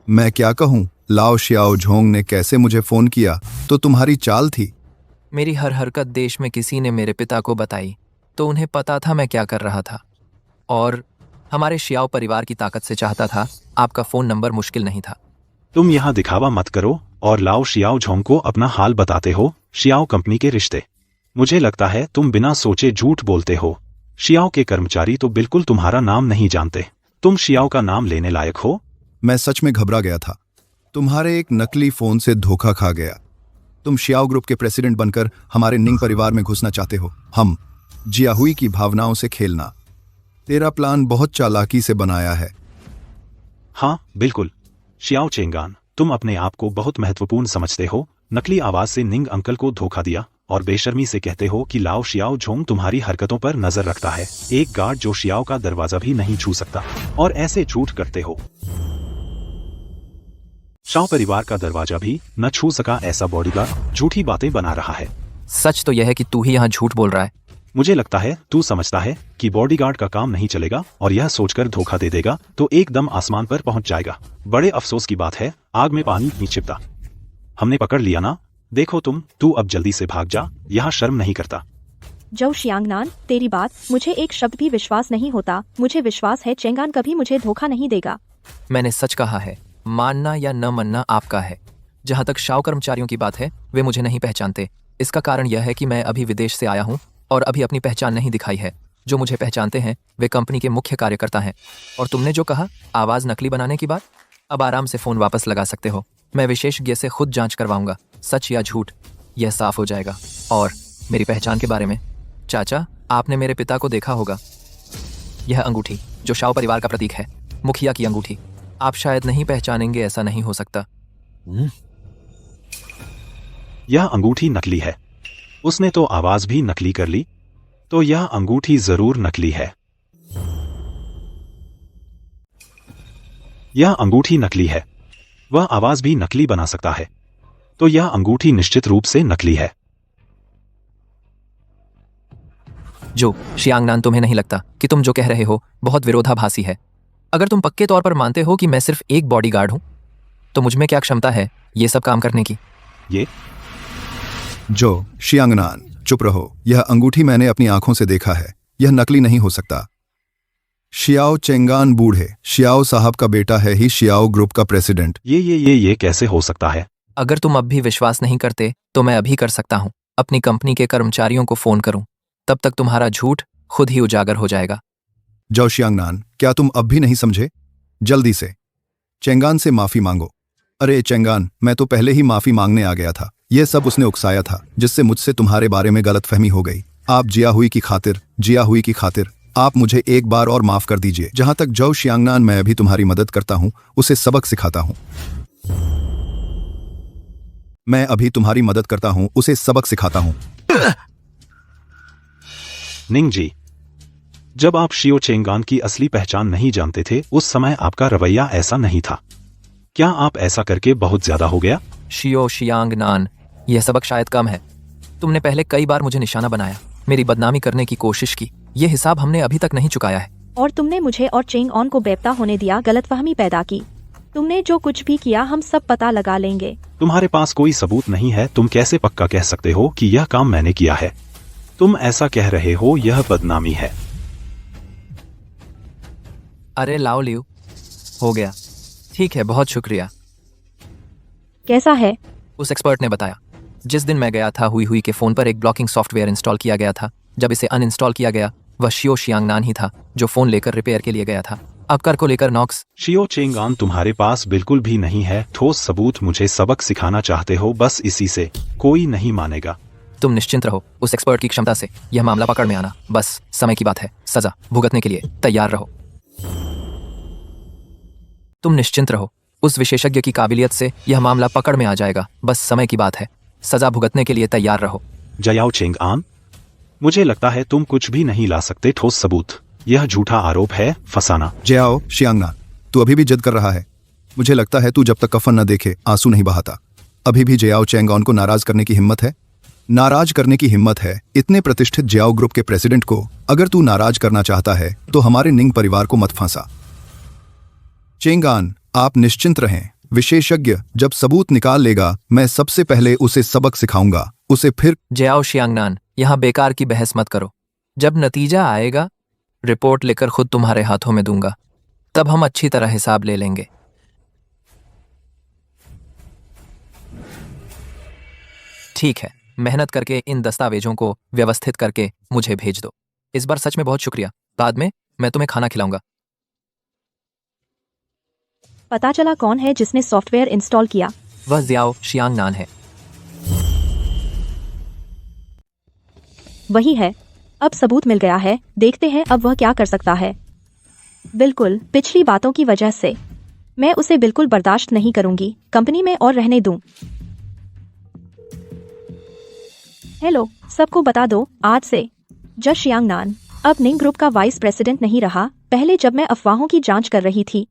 मैं क्या कहूं, लाओ शियाओ झोंग ने कैसे मुझे फोन किया तो तुम्हारी चाल थी। मेरी हर हरकत देश में किसी ने मेरे पिता को बताई तो उन्हें पता था मैं क्या कर रहा था, और हमारे शियाओ परिवार की ताकत से चाहता था। आपका फोन नंबर मुश्किल नहीं था। तुम यहाँ दिखावा मत करो और लाओ शियाओ झोंग को अपना हाल बताते हो। शियाओ कंपनी के रिश्ते, मुझे लगता है तुम बिना सोचे झूठ बोलते हो। शियाओ के कर्मचारी तो बिल्कुल तुम्हारा नाम नहीं जानते। तुम शियाओ का नाम लेने लायक हो। मैं सच में घबरा गया था, तुम्हारे एक नकली फोन से धोखा खा गया। तुम शियाओ ग्रुप के प्रेसिडेंट बनकर हमारे निंग परिवार में घुसना चाहते हो, हम जियाहुई की भावनाओं से खेलना। तेरा प्लान बहुत चालाकी से बनाया है। हाँ बिल्कुल शियाओ चेंगान, तुम अपने आप को बहुत महत्वपूर्ण समझते हो। नकली आवाज से निंग अंकल को धोखा दिया और बेशर्मी से कहते हो कि लाओ शियाओ झोंग तुम्हारी हरकतों पर नजर रखता है। एक गार्ड जो शियाओ का दरवाजा भी नहीं छू सकता, और ऐसे झूठ करते हो। शाओ परिवार का दरवाजा भी न छू सका ऐसा बॉडीगार्ड झूठी बातें बना रहा है। सच तो यह है कि तू ही यहाँ झूठ बोल रहा है। मुझे लगता है तू समझता है कि बॉडीगार्ड का काम नहीं चलेगा और यह सोचकर धोखा दे देगा तो एकदम आसमान पर पहुंच जाएगा। बड़े अफसोस की बात है, आग में पानी नहीं छिपता। हमने पकड़ लिया ना। देखो तू अब जल्दी से भाग जा, यहाँ शर्म नहीं करता। जो शियांगनान, तेरी बात मुझे एक शब्द भी विश्वास नहीं होता। मुझे विश्वास है चेंगान कभी मुझे धोखा नहीं देगा। मैंने सच कहा है, मानना या न मानना आपका है। जहाँ तक शाओ कर्मचारियों की बात है, वे मुझे नहीं पहचानते। इसका कारण यह है कि मैं अभी विदेश से आया हूँ और अभी अपनी पहचान नहीं दिखाई है। जो मुझे पहचानते हैं वे कंपनी के मुख्य कार्यकर्ता हैं। और तुमने जो कहा आवाज़ नकली बनाने की बात, अब आराम से फ़ोन वापस लगा सकते हो। मैं विशेषज्ञ से खुद जांच करवाऊंगा, सच या झूठ यह साफ हो जाएगा। और मेरी पहचान के बारे में, चाचा आपने मेरे पिता को देखा होगा। यह अंगूठी जो शाओ परिवार का प्रतीक है, मुखिया की अंगूठी, आप शायद नहीं पहचानेंगे, ऐसा नहीं हो सकता। यह अंगूठी नकली है। उसने तो आवाज भी नकली कर ली, तो यह अंगूठी जरूर नकली है। यह अंगूठी नकली है। वह आवाज भी नकली बना सकता है, तो यह अंगूठी निश्चित रूप से नकली है। जो शियांगनान, तुम्हें नहीं लगता कि तुम जो कह रहे हो बहुत विरोधाभासी है? अगर तुम पक्के तौर पर मानते हो कि मैं सिर्फ एक बॉडीगार्ड हूं, तो मुझ में क्या क्षमता है ये सब काम करने की? ये जो शियांगनान, चुप रहो। यह अंगूठी मैंने अपनी आंखों से देखा है, यह नकली नहीं हो सकता। शियाओ चेंगान बूढ़े शियाओ साहब का बेटा है ही शियाओ ग्रुप का प्रेसिडेंट। ये कैसे हो सकता है? अगर तुम अब भी विश्वास नहीं करते तो मैं अभी कर सकता हूं। अपनी कंपनी के कर्मचारियों को फोन करूं, तब तक तुम्हारा झूठ खुद ही उजागर हो जाएगा। जो शियांगनान, क्या तुम अब भी नहीं समझे? जल्दी से चेंगान से माफी मांगो। अरे चेंगान, मैं तो पहले ही माफी मांगने आ गया था। यह सब उसने उकसाया था, जिससे मुझसे तुम्हारे बारे में गलतफहमी हो गई। आप जियाहुई की खातिर आप मुझे एक बार और माफ कर दीजिए। जहां तक जो शियांगनान, मैं अभी तुम्हारी मदद करता हूं, उसे सबक सिखाता हूं। मैं अभी तुम्हारी मदद करता हूं, उसे सबक सिखाता हूं। निंग जी, जब आप शियो चेंगान की असली पहचान नहीं जानते थे, उस समय आपका रवैया ऐसा नहीं था। क्या आप ऐसा करके बहुत ज्यादा हो गया? शियो शियांगनान, यह सबक शायद कम है। तुमने पहले कई बार मुझे निशाना बनाया, मेरी बदनामी करने की कोशिश की। यह हिसाब हमने अभी तक नहीं चुकाया है। और तुमने मुझे और चेंग ऑन को बेपता होने दिया, गलतफहमी पैदा की। तुमने जो कुछ भी किया हम सब पता लगा लेंगे। तुम्हारे पास कोई सबूत नहीं है, तुम कैसे पक्का कह सकते हो कि यह काम मैंने किया है? तुम ऐसा कह रहे हो, यह बदनामी है। अरे लाओ लियो, हो गया। ठीक है, बहुत शुक्रिया। कैसा है? उस एक्सपर्ट ने बताया। जिस दिन मैं गया था, हुई के फोन पर एक ब्लॉकिंग सॉफ्टवेयर इंस्टॉल किया गया था। जब इसे अनइंस्टॉल किया गया, वह शियो शियांगनान ही था जो फोन लेकर रिपेयर के लिए गया था। अब कर को लेकर नॉक्स। शियो चेंगान, तुम्हारे पास बिल्कुल भी नहीं है ठोस सबूत। मुझे सबक सिखाना चाहते हो, बस इसी से कोई नहीं मानेगा। तुम निश्चिंत रहो, उस एक्सपर्ट की क्षमता से यह मामला पकड़ में आना बस समय की बात है। सजा भुगतने के लिए तैयार रहो। तुम निश्चिंत रहो, उस विशेषज्ञ की काबिलियत से यह मामला पकड़ में आ जाएगा, बस समय की बात है। सजा भुगतने के लिए तैयार रहो। जयाओ चेंगान, मुझे लगता है तुम कुछ भी नहीं ला सकते ठोस सबूत। यह झूठा आरोप है, फंसाना। जियाओ शियांगनान, तू अभी भी जिद कर रहा है। मुझे लगता है तू जब तक कफन न देखे आंसू नहीं बहाता। अभी भी जियाओ चेंगान को नाराज करने की हिम्मत है? नाराज करने की हिम्मत है इतने प्रतिष्ठित जियाओ ग्रुप के प्रेसिडेंट को। अगर तू नाराज करना चाहता है तो हमारे निंग परिवार को मत फंसा। चेंगान, आप निश्चिंत रहें। विशेषज्ञ जब सबूत निकाल लेगा मैं सबसे पहले उसे सबक सिखाऊंगा, उसे फिर। जयाओ शियांगनान, यहाँ बेकार की बहस मत करो। जब नतीजा आएगा रिपोर्ट लेकर खुद तुम्हारे हाथों में दूंगा, तब हम अच्छी तरह हिसाब ले लेंगे। ठीक है, मेहनत करके इन दस्तावेजों को व्यवस्थित करके मुझे भेज दो। इस बार सच में बहुत शुक्रिया। बाद में मैं तुम्हें खाना खिलाऊंगा। पता चला कौन है जिसने सॉफ्टवेयर इंस्टॉल किया। वह जियाओ शियांगनान है। वही है। अब सबूत मिल गया है, देखते हैं अब वह क्या कर सकता है। बिल्कुल पिछली बातों की वजह से मैं उसे बिल्कुल बर्दाश्त नहीं करूंगी कंपनी में और रहने दूं। हेलो, सबको बता दो, आज से जज शियांगनान अब निंग ग्रुप का वाइस प्रेसिडेंट नहीं रहा। पहले जब मैं अफवाहों की जांच कर रही थी,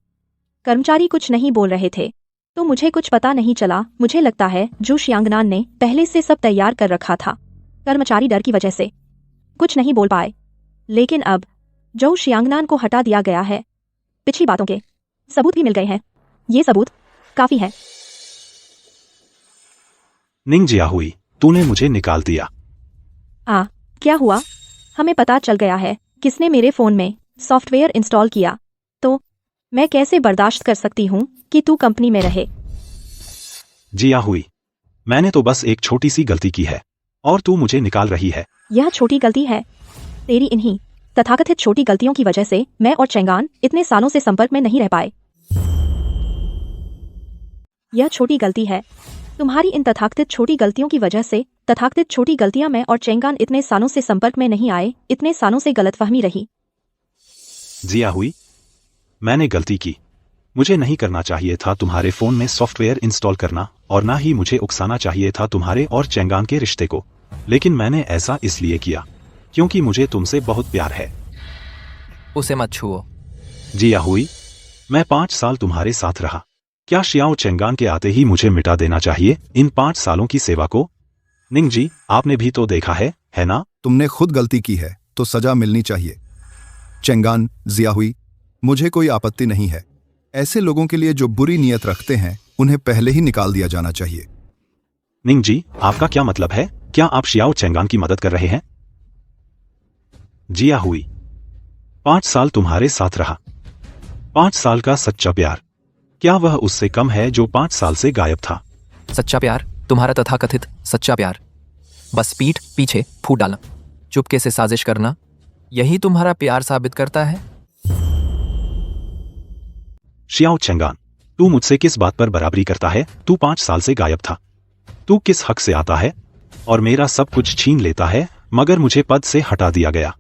कर्मचारी कुछ नहीं बोल रहे थे तो मुझे कुछ पता नहीं चला। मुझे लगता है जू शियांगनान ने पहले से सब तैयार कर रखा था। कर्मचारी डर की वजह से कुछ नहीं बोल पाए, लेकिन अब जो शियांगनान को हटा दिया गया है, पिछली बातों के सबूत भी मिल गए हैं। ये सबूत काफी है। निंग जियाहुई, तूने मुझे निकाल दिया। क्या हुआ? हमें पता चल गया है किसने मेरे फोन में सॉफ्टवेयर इंस्टॉल किया, तो मैं कैसे बर्दाश्त कर सकती हूँ कि तू कंपनी में रहे। जियाहुई, मैंने तो बस एक छोटी सी गलती की है और तू मुझे निकाल रही है। यह छोटी गलती है। तेरी इन्हीं तथाकथित छोटी गलतियों की वजह से मैं और चेंगान इतने सालों से संपर्क में नहीं रह पाए। यह छोटी गलती है। तुम्हारी इन तथाकथित छोटी गलतियों की वजह से तथाकथित छोटी गलतियां मैं और चेंगान इतने सालों से संपर्क में नहीं आए, इतने सालों से गलतफहमी रही। जियाहुई, मैंने गलती की। मुझे नहीं करना चाहिए था तुम्हारे फोन में सॉफ्टवेयर इंस्टॉल करना, और ना ही मुझे उकसाना चाहिए था तुम्हारे और चेंगान के रिश्ते को। लेकिन मैंने ऐसा इसलिए किया क्योंकि मुझे तुमसे बहुत प्यार है। उसे मत छुओ। जियाहुई, मैं 5 साल तुम्हारे साथ रहा। क्या शियाओ चेंगान के आते ही मुझे मिटा देना चाहिए इन 5 सालों की सेवा को? निंग जी, आपने भी तो देखा है ना? तुमने खुद गलती की है तो सजा मिलनी चाहिए। चेंगान, जियाहुई, मुझे कोई आपत्ति नहीं है। ऐसे लोगों के लिए जो बुरी नीयत रखते हैं उन्हें पहले ही निकाल दिया जाना चाहिए। निंग जी, आपका क्या मतलब है? क्या आप शियाओ चेंगान की मदद कर रहे हैं? जियाहुई, 5 साल तुम्हारे साथ रहा। 5 साल का सच्चा प्यार, क्या वह उससे कम है जो 5 साल से गायब था? सच्चा प्यार, तुम्हारा तथाकथित सच्चा प्यार, बस पीठ पीछे फूट डालना, चुपके से साजिश करना, यही तुम्हारा प्यार साबित करता है। शियाओ चेंगान, तू मुझसे किस बात पर बराबरी करता है? तू 5 साल से गायब था। तू किस हक से आता है और मेरा सब कुछ छीन लेता है, मगर मुझे पद से हटा दिया गया।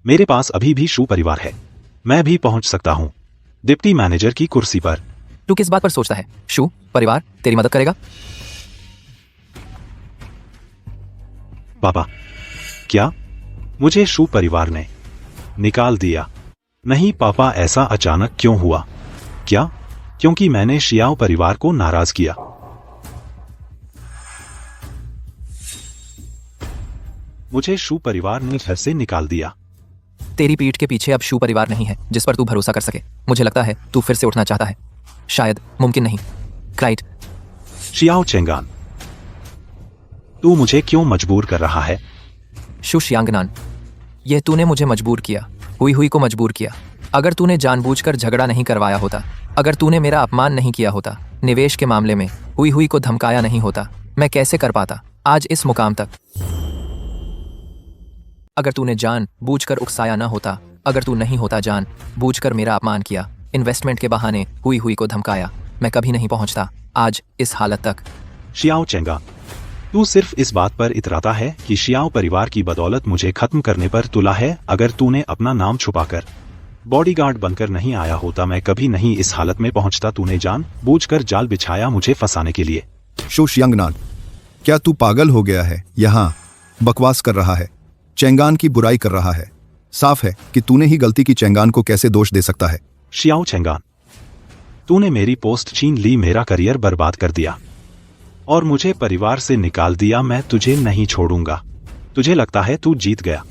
मेरे पास अभी भी शू परिवार है। मैं भी पहुंच सकता हूं डिप्टी मैनेजर की कुर्सी पर। तू किस बात पर सोचता है? शू परिवार तेरी मदद करेगा? पापा, क्या मुझे शू परिवार ने निकाल दिया? नहीं पापा, ऐसा अचानक क्यों हुआ? क्या क्योंकि मैंने शियाओ परिवार को नाराज किया? मुझे शू परिवार ने घर से निकाल दिया। तेरी पीठ के पीछे अब शू परिवार नहीं है जिस पर तू भरोसा कर सके। मुझे लगता है तू फिर से उठना चाहता है। शायद मुमकिन नहीं। क्लाइड, शियाओ चेंगान, तू मुझे क्यों मजबूर कर रहा है? शू शियांगनान, यह तूने मुझे मजबूर किया, हुई को मजबूर किया। अगर तूने जानबूझकर झगड़ा नहीं करवाया होता, अगर तूने मेरा अपमान नहीं किया होता, निवेश के मामले में हुई को धमकाया नहीं होता, मैं कैसे कर पाता आज इस मुकाम तक? अगर तूने जान बूझकर उकसाया ना होता, अगर तू नहीं होता जान बूझकर मेरा अपमान किया, इन्वेस्टमेंट के बहाने हुई को धमकाया, मैं कभी नहीं पहुंचता आज इस हालत तक। शियाओ चेंगान, तू सिर्फ इस बात पर इतराता है कि शियाओ परिवार की बदौलत मुझे खत्म करने पर तुला है। अगर तूने अपना नाम छुपाकर बॉडीगार्ड बनकर नहीं आया होता, मैं कभी नहीं इस हालत में पहुंचता। तूने जान बूझकर जाल बिछाया मुझे फंसाने के लिए। शू शियांगनान, क्या तू पागल हो गया है? यहाँ बकवास कर रहा है, चेंगान की बुराई कर रहा है। साफ है कि तूने ही गलती की। चेंगान को कैसे दोष दे सकता है? शियाओ चेंगान, तूने मेरी पोस्ट छीन ली, मेरा करियर बर्बाद कर दिया। और मुझे परिवार से निकाल दिया। मैं तुझे नहीं छोड़ूंगा। तुझे लगता है तू जीत गया?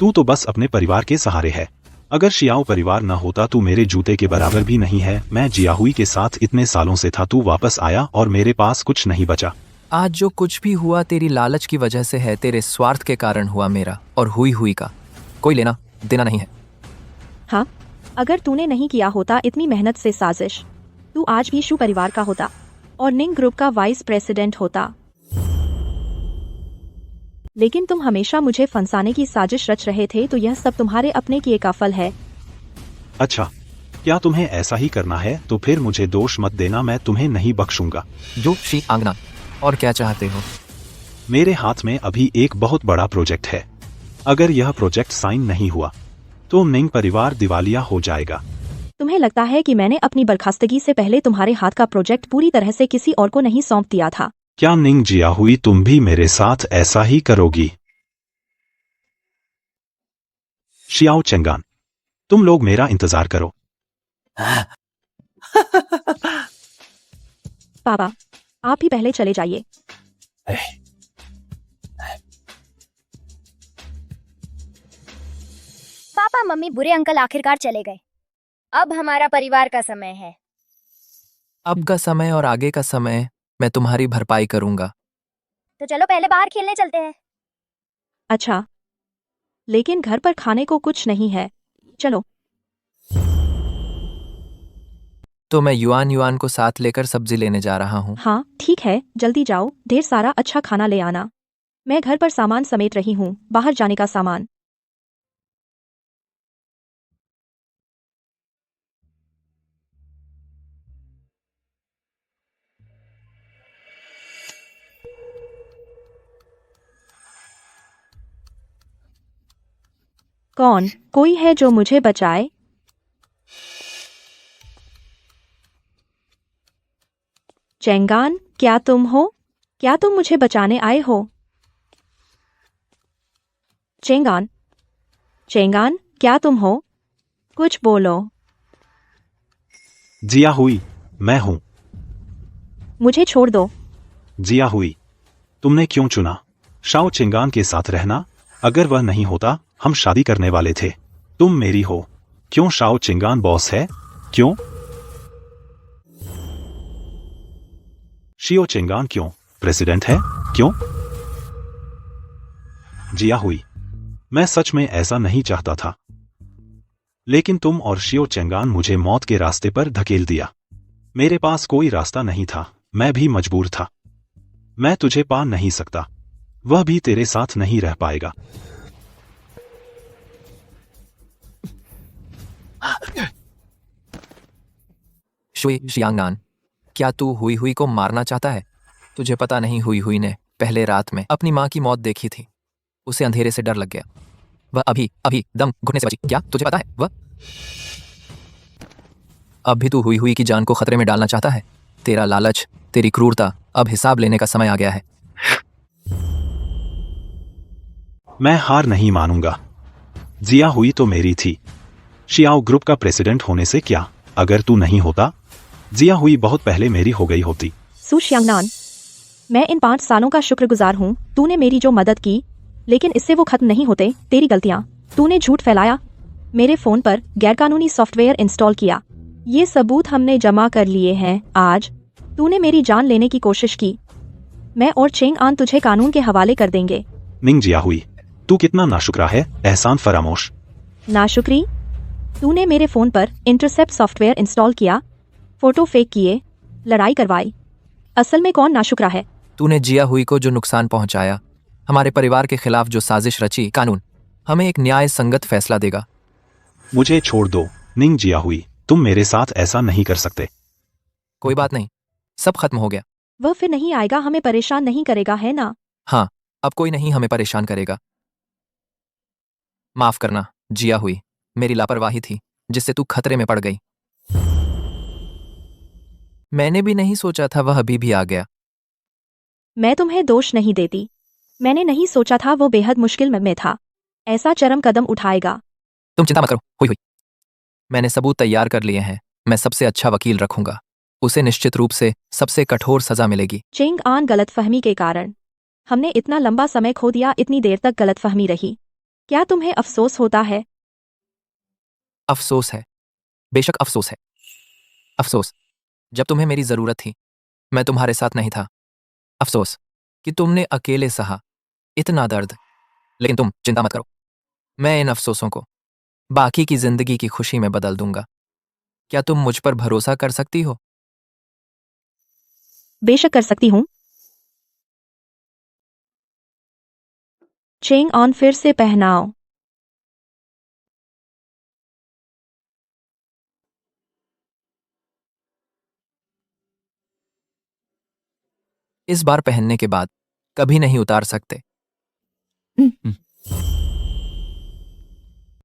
तू तो बस अपने परिवार के सहारे है। अगर शियाओ परिवार न होता तू मेरे जूते के बराबर भी नहीं है। मैं जियाहुई के साथ इतने सालों से था, तू वापस आया और मेरे पास कुछ नहीं बचा। आज जो कुछ भी हुआ तेरी लालच की वजह से है, तेरे स्वार्थ के कारण हुआ। मेरा और हुई का कोई लेना देना नहीं है। हाँ, अगर तूने नहीं किया होता इतनी मेहनत से साजिश, तू आज भी शू परिवार का होता और निंग ग्रुप का वाइस प्रेसिडेंट होता। लेकिन तुम हमेशा मुझे फंसाने की साजिश रच रहे थे, तो यह सब तुम्हारे अपने किए का फल है। अच्छा, क्या तुम्हें ऐसा ही करना है? तो फिर मुझे दोष मत देना, मैं तुम्हें नहीं बख्शूंगा। जो शी आंगना, और क्या चाहते हो? मेरे हाथ में अभी एक बहुत बड़ा प्रोजेक्ट है। अगर यह प्रोजेक्ट साइन नहीं हुआ तो निंग परिवार दिवालिया हो जाएगा। तुम्हें लगता है कि मैंने अपनी बर्खास्तगी से पहले तुम्हारे हाथ का प्रोजेक्ट पूरी तरह से किसी और को नहीं सौंप दिया था? क्या निंग जियाहुई, तुम भी मेरे साथ ऐसा ही करोगी? शियाओ चेंगान, तुम लोग मेरा इंतजार करो। पापा, आप ही पहले चले जाइए। पापा मम्मी बुरे अंकल आखिरकार चले गए। अब हमारा परिवार का समय है। अब का समय और आगे का समय मैं तुम्हारी भरपाई करूंगा। तो चलो पहले बाहर खेलने चलते हैं। अच्छा, लेकिन घर पर खाने को कुछ नहीं है। चलो। तो मैं युआन को साथ लेकर सब्जी लेने जा रहा हूँ। हाँ ठीक है, जल्दी जाओ, ढेर सारा अच्छा खाना ले आना। मैं घर पर सामान समेट रही हूँ, बाहर जाने का सामान। कौन कोई है जो मुझे बचाए? चेंगान, क्या तुम हो? क्या तुम मुझे बचाने आए हो? चेंगान, चेंगान, क्या तुम हो? कुछ बोलो। जियाहुई, मैं हूं। मुझे छोड़ दो। जियाहुई, तुमने क्यों चुना शाओ चेंगान के साथ रहना? अगर वह नहीं होता हम शादी करने वाले थे। तुम मेरी हो। क्यों शाओ चेंगान बॉस है? क्यों? शियो चेंगान क्यों प्रेसिडेंट है? क्यों? जियाहुई, मैं सच में ऐसा नहीं चाहता था, लेकिन तुम और शियो चेंगान मुझे मौत के रास्ते पर धकेल दिया। मेरे पास कोई रास्ता नहीं था, मैं भी मजबूर था। मैं तुझे पा नहीं सकता, वह भी तेरे साथ नहीं रह पाएगा। शुई शियांगान, क्या तू हुई को मारना चाहता है? तुझे पता नहीं, हुई ने पहले रात में अपनी माँ की मौत देखी थी। उसे अंधेरे से डर लग गया। वह अभी दम घुटने से बची। क्या तुझे पता है वह? अब भी तू हुई की जान को खतरे में डालना चाहता है? तेरा लालच, तेरी क्रूरता, अब हिसाब लेने का समय आ गया है। मैं हार नहीं मानूंगा। जियाहुई तो मेरी थी। शियाओ ग्रुप का प्रेसिडेंट होने से क्या? अगर तू नहीं होता, जियाहुई बहुत पहले मेरी हो गई होती। सू शियांगनान, मैं इन 5 सालों का शुक्रगुजार हूँ। तूने मेरी जो मदद की, लेकिन इससे वो खत्म नहीं होते। तेरी गलतियाँ, तूने झूठ फैलाया, मेरे फोन पर गैरकानूनी सॉफ्टवेयर इंस्टॉल किया, ये सबूत हमने जमा कर लिए हैं। आज तूने मेरी जान लेने की कोशिश की। मैं और चेंग आन तुझे कानून के हवाले कर देंगे। निंग जियाहुई, तू कितना नाशुक्रा है। एहसान फरामोश। नाशुक्री? तूने मेरे फोन पर इंटरसेप्ट सॉफ्टवेयर इंस्टॉल किया, फोटो फेक किए, लड़ाई करवाई। असल में कौन नाशुक्रा है? तूने जियाहुई को जो नुकसान पहुंचाया, हमारे परिवार के खिलाफ जो साजिश रची, कानून हमें एक न्याय संगत फैसला देगा। मुझे छोड़ दो निंग जियाहुई, तुम मेरे साथ ऐसा नहीं कर सकते। कोई बात नहीं, सब खत्म हो गया। वह फिर नहीं आएगा, हमें परेशान नहीं करेगा, है ना? हाँ, अब कोई नहीं हमें परेशान करेगा। माफ करना जियाहुई, मेरी लापरवाही थी जिससे तू खतरे में पड़ गई। मैंने भी नहीं सोचा था वह अभी भी आ गया। मैं तुम्हें दोष नहीं देती, मैंने नहीं सोचा था वो बेहद मुश्किल में था, ऐसा चरम कदम उठाएगा। तुम चिंता मत करो, हुई। मैंने सबूत तैयार कर लिए हैं, मैं सबसे अच्छा वकील रखूंगा। उसे निश्चित रूप से सबसे कठोर सजा मिलेगी। चेंग आन गलतफहमी के कारण हमने इतना लंबा समय खो दिया, इतनी देर तक गलतफहमी रही। क्या तुम्हें अफसोस होता है? अफसोस है, बेशक अफसोस है। अफसोस जब तुम्हें मेरी जरूरत थी मैं तुम्हारे साथ नहीं था। अफसोस कि तुमने अकेले सहा इतना दर्द। लेकिन तुम चिंता मत करो, मैं इन अफसोसों को बाकी की जिंदगी की खुशी में बदल दूंगा। क्या तुम मुझ पर भरोसा कर सकती हो? बेशक कर सकती हूँ। चेंग ऑन फिर से पहनाओ। इस बार पहनने के बाद कभी नहीं उतार सकते।